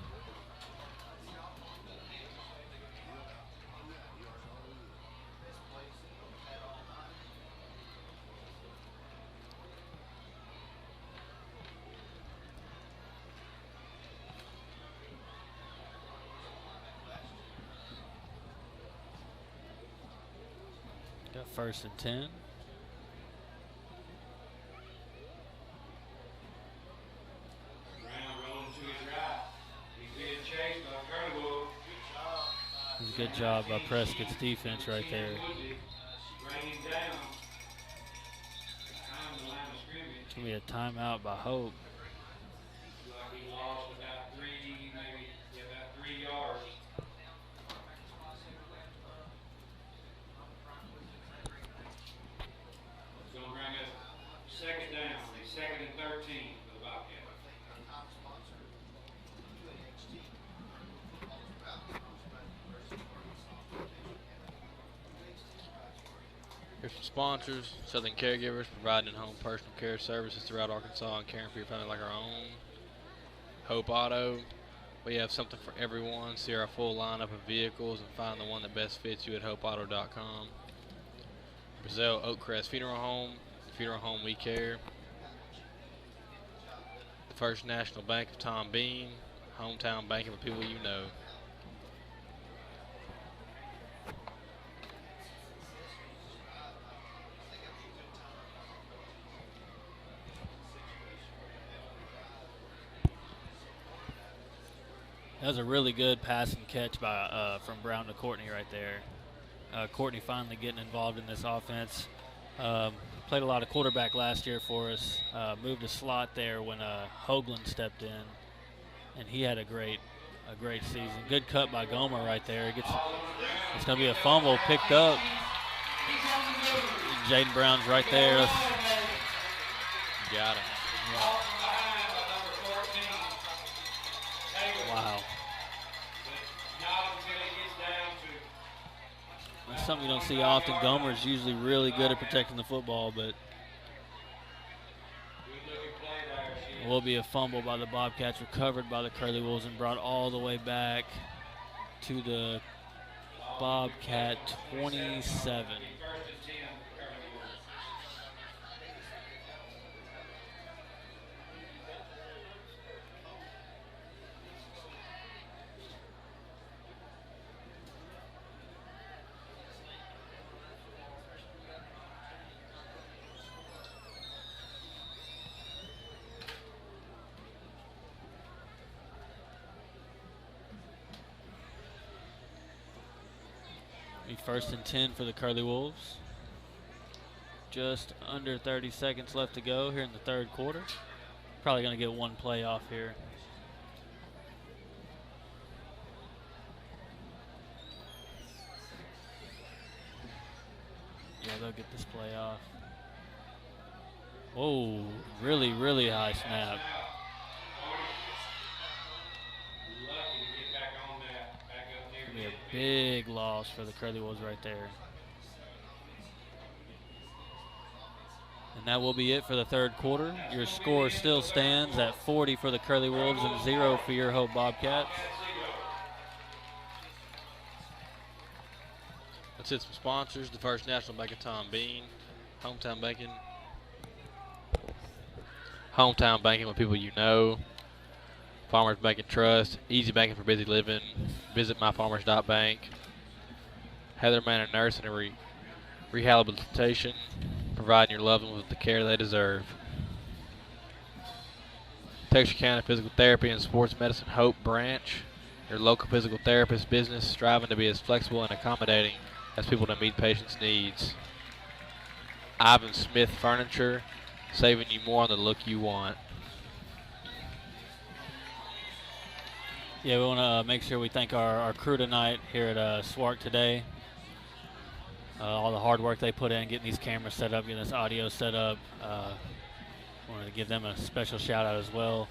Got 1st and 10. Brown rolling to his right. He's being chased by Curly Wolf. It's a good job by Prescott's defense right there. Bring him down. Behind the line of scrimmage. It's going to be a timeout by Hope. Looks like he lost about 3 yards. It's going to bring us 2nd down, a 2nd and 13 for the Bobcats. Here's some sponsors: Southern Caregivers, providing home personal care services throughout Arkansas and caring for your family like our own. Hope Auto, we have something for everyone. See our full lineup of vehicles and find the one that best fits you at hopeauto.com. Brazil Oakcrest Funeral Home, funeral home we care. The First National Bank of Tom Bean, hometown banking with people you know. That was a really good pass and catch by from Brown to Courtney right there. Courtney finally getting involved in this offense. Played a lot of quarterback last year for us. Moved a slot there when Hoagland stepped in, and he had a great season. Good cut by Gomer right there. It's going to be a fumble picked up. Jaden Brown's right there. Got him. Yeah. Wow. That's something you don't see often. Gomer's usually really good at protecting the football, but it will be a fumble by the Bobcats, recovered by the Curly Wolves and brought all the way back to the Bobcat 27. Be 1st and 10 for the Curly Wolves. Just under 30 seconds left to go here in the 3rd quarter. Probably going to get one play off here. Yeah, they'll get this play off. Whoa, really, really high snap. Gonna be a big loss for the Curly Wolves right there. And that will be it for the 3rd quarter. Your score still stands at 40 for the Curly Wolves and 0 for your Hope Bobcats. Let's hit some sponsors. The First National Bank of Tom Bean. Hometown Banking. Hometown Banking with people you know. Farmers Bank and Trust. Easy Banking for busy living. Visit myfarmers.bank. Heather Manor Nursing and Rehabilitation. Providing your loved ones with the care they deserve. Texarkana Physical Therapy and Sports Medicine Hope Branch. Your local physical therapist business striving to be as flexible and accommodating as people to meet patients' needs. Ivan Smith Furniture. Saving you more on the look you want. Yeah, we want to make sure we thank our crew tonight here at SWARC today. All the hard work they put in getting these cameras set up, getting this audio set up. Wanted to give them a special shout out as well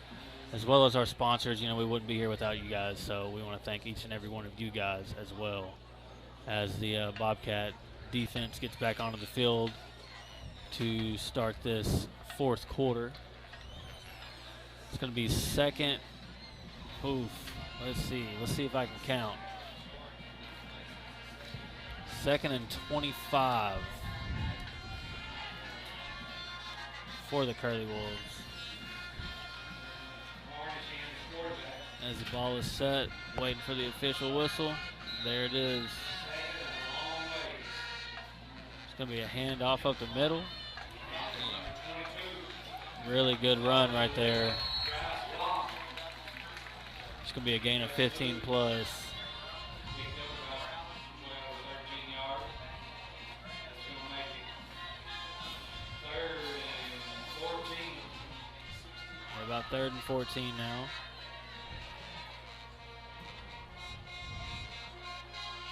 as our sponsors. You know, we wouldn't be here without you guys, so we want to thank each and every one of you guys as well as the Bobcat defense gets back onto the field to start this 4th quarter. It's going to be 2nd. Oof. Let's see if I can count. 2nd and 25 for the Curly Wolves. As the ball is set, waiting for the official whistle. There it is. It's going to be a handoff up the middle. Really good run right there. It's going to be a gain of 15 plus. We're about 3rd and 14 now.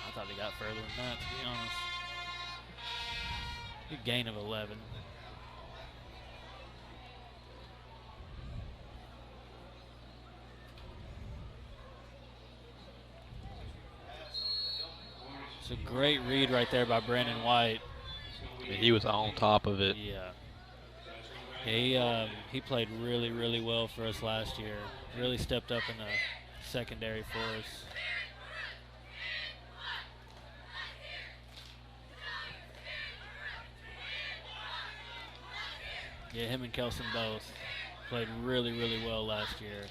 I thought they got further than that, to be honest. Good gain of 11. It's a great read right there by Brandon White. I mean, he was on top of it. Yeah. He played really, really well for us last year. Really stepped up in the secondary for us. Yeah, him and Kelson both played really, really well last year.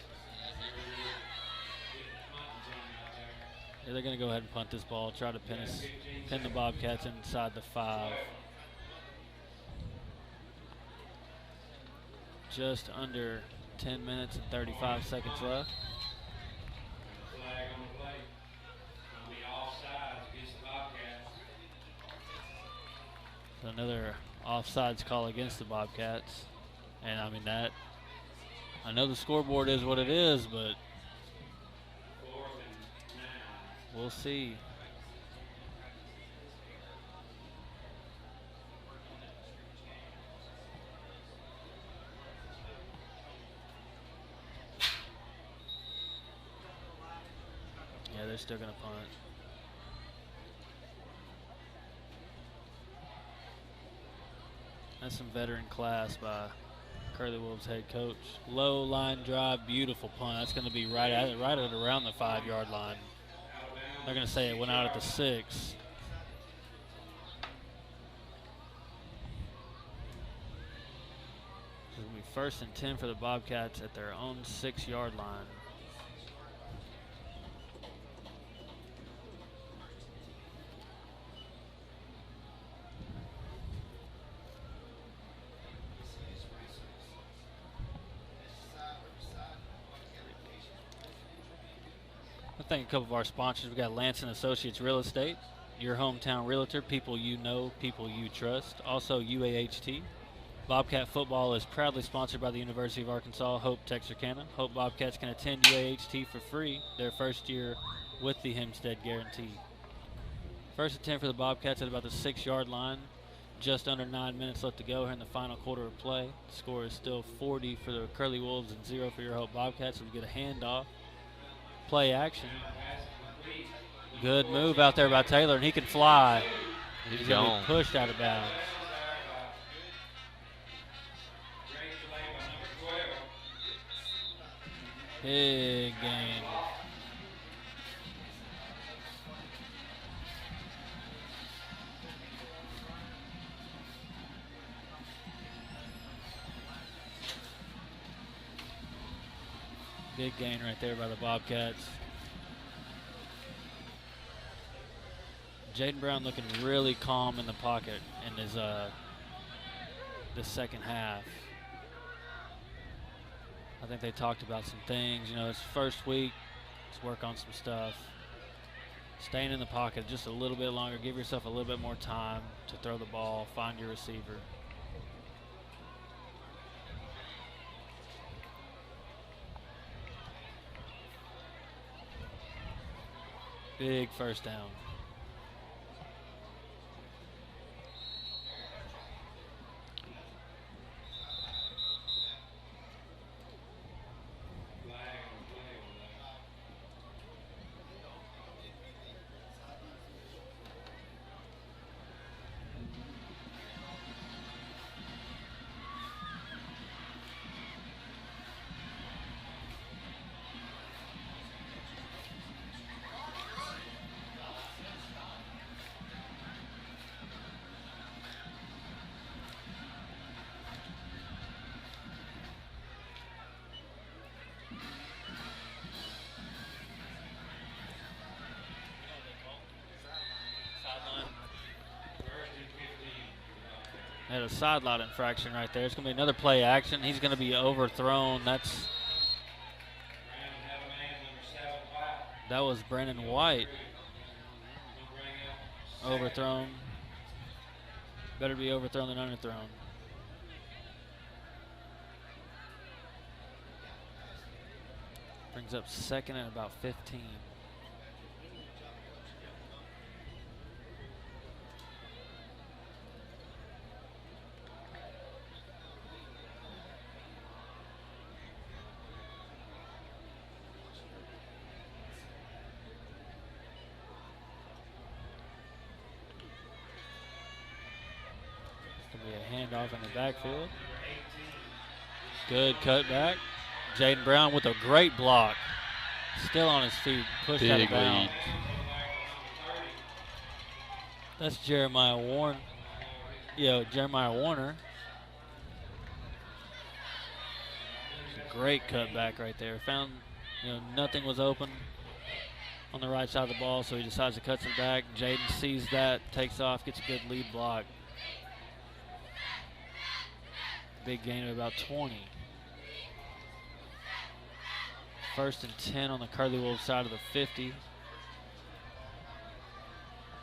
Yeah, they're going to go ahead and punt this ball, try to pin the Bobcats inside the 5. Just under 10 minutes and 35 seconds left. Flag on the play. Gonna be offsides against the Bobcats. So another offsides call against the Bobcats. And I mean that, I know the scoreboard is what it is, but 4th and 9. we'll see. Yeah, they're still going to punt. That's some veteran class by Curly Wolves head coach. Low line drive, beautiful punt. That's going to be right at around the 5-yard line. They're going to say it went out at the 6. It's going to be 1st and 10 for the Bobcats at their own 6-yard line. I thank a couple of our sponsors. We got Lance and Associates Real Estate, your hometown realtor, people you know, people you trust. Also, UAHT. Bobcat football is proudly sponsored by the University of Arkansas Hope Texarkana. Hope Bobcats can attend UAHT for free their first year with the Hempstead Guarantee. First attempt for the Bobcats at about the 6-yard line. Just under 9 minutes left to go here in the final quarter of play. The score is still 40 for the Curly Wolves and 0 for your Hope Bobcats. We get a handoff. Play action. Good move out there by Taylor, and he can fly. He's gonna gone. be pushed out of bounds. Big game. Big gain right there by the Bobcats. Jaden Brown looking really calm in the pocket in his the second half. I think they talked about some things. You know, it's first week. Let's work on some stuff. Staying in the pocket just a little bit longer. Give yourself a little bit more time to throw the ball. Find your receiver. Big first down. Had a sideline infraction right there. It's going to be another play action. He's going to be overthrown. That was Brandon White. Overthrown. Better be overthrown than underthrown. Brings up second and about 15. Handoff in the backfield. Good cutback. Jaden Brown with a great block. Still on his feet. Pushed out of bounds. That's Jeremiah Warren. Jeremiah Warner. Great cutback right there. Found, nothing was open on the right side of the ball, so he decides to cut some back. Jaden sees that, takes off, gets a good lead block. Big gain of about 20. First and 10 on the Curly Wolves side of the 50.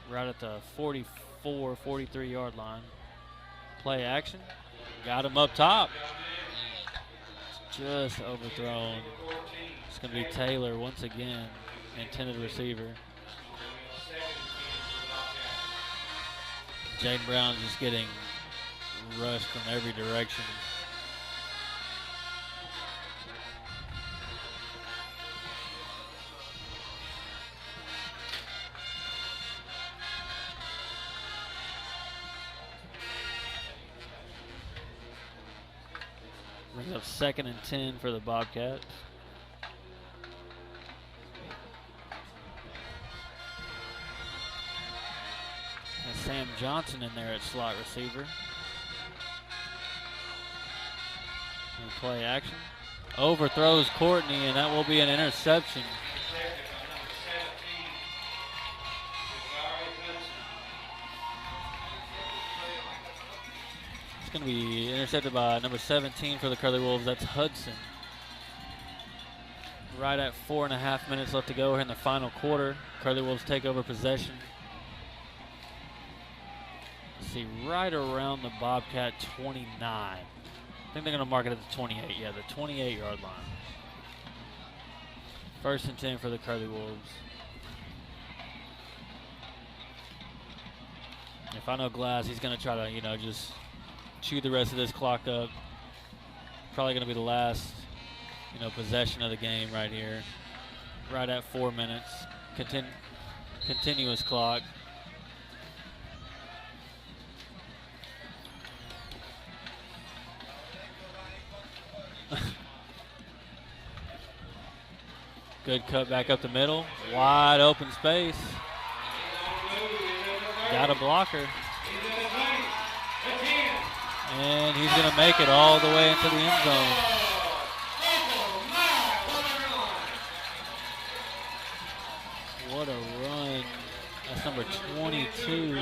Right at the 44, 43-yard line. Play action. Got him up top. Just overthrown. It's going to be Taylor once again, intended receiver. Jaden Brown just getting rushed from every direction. Brings up second and 10 for the Bobcats. And Sam Johnson in there at slot receiver. And play action. Overthrows Courtney, and that will be an interception. It's going to be intercepted by number 17 for the Curly Wolves. That's Hudson. Right at 4.5 minutes left to go here in the final quarter. Curly Wolves take over possession see, right around the Bobcat 29. I think they're going to mark it at the 28. Yeah, the 28-yard line. 1st and 10 for the Curly Wolves. If I know Glass, he's going to try to, just chew the rest of this clock up. Probably going to be the last, possession of the game right here. Right at 4 minutes. Continuous clock. Good cut back up the middle. Wide open space. Got a blocker. And he's going to make it all the way into the end zone. What a run. That's number 22.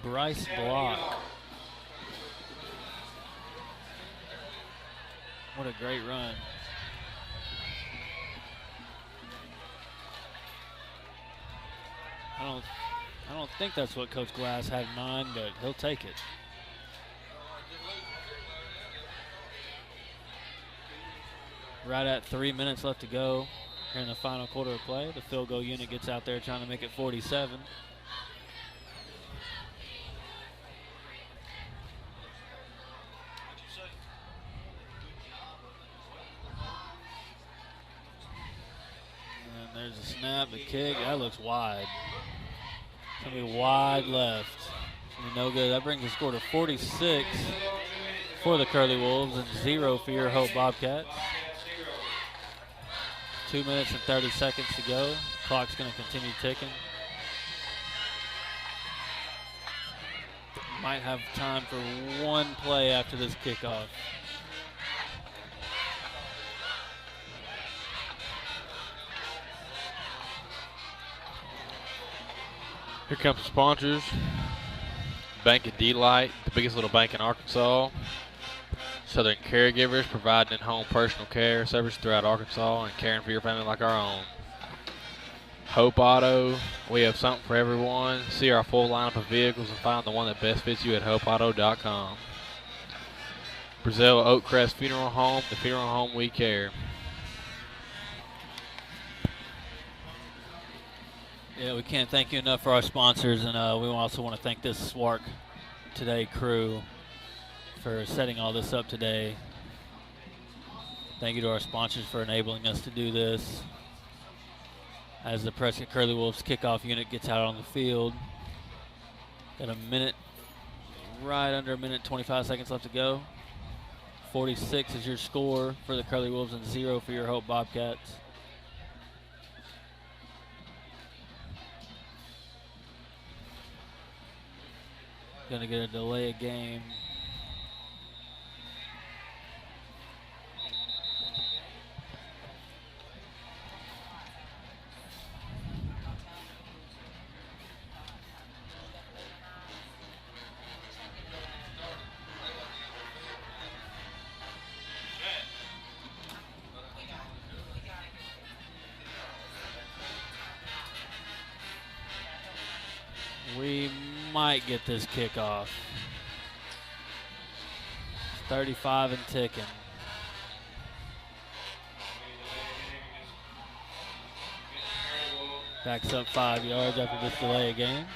Bryce Block. What a great run. I don't think that's what Coach Glass had in mind, but he'll take it. Right at 3 minutes left to go here in the final quarter of play. The field goal unit gets out there trying to make it 47. And there's a snap, the kick. That looks wide. It's going to be wide left. It's going to be no good. That brings the score to 46 for the Curly Wolves and 0 for your Hope Bobcats. 2 minutes and 30 seconds to go. Clock's going to continue ticking. Might have time for one play after this kickoff. Here comes the sponsors. Bank of D-Light, the biggest little bank in Arkansas. Southern Caregivers, providing in-home personal care service throughout Arkansas and caring for your family like our own. Hope Auto, we have something for everyone. See our full lineup of vehicles and find the one that best fits you at hopeauto.com. Brazil Oakcrest Funeral Home, the funeral home we care. Yeah, we can't thank you enough for our sponsors, and we also want to thank this SWARC Today crew for setting all this up today. Thank you to our sponsors for enabling us to do this. As the Prescott Curly Wolves kickoff unit gets out on the field. Got a minute, right under a minute, 25 seconds left to go. 46 is your score for the Curly Wolves and 0 for your Hope Bobcats. Gonna get a delay of game. We might get this kickoff. 35 and ticking. Backs up 5 yards after this delay of game.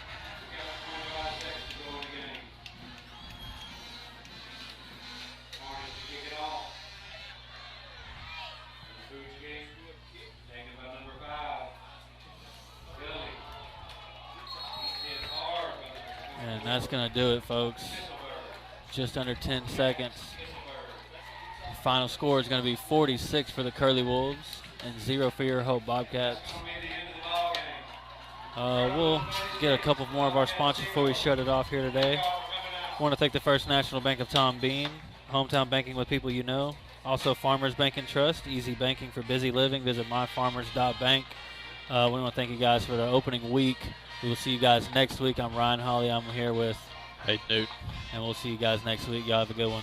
And that's going to do it, folks. Just under 10 seconds. Final score is going to be 46 for the Curly Wolves and 0 for your Hope Bobcats. We'll get a couple more of our sponsors before we shut it off here today. I want to thank the First National Bank of Tom Bean, hometown banking with people you know. Also Farmers Bank and Trust, easy banking for busy living. Visit myfarmers.bank. We want to thank you guys for the opening week. We will see you guys next week. I'm Ryan Hawley. I'm here with Hey, Newt. And we'll see you guys next week. Y'all have a good one.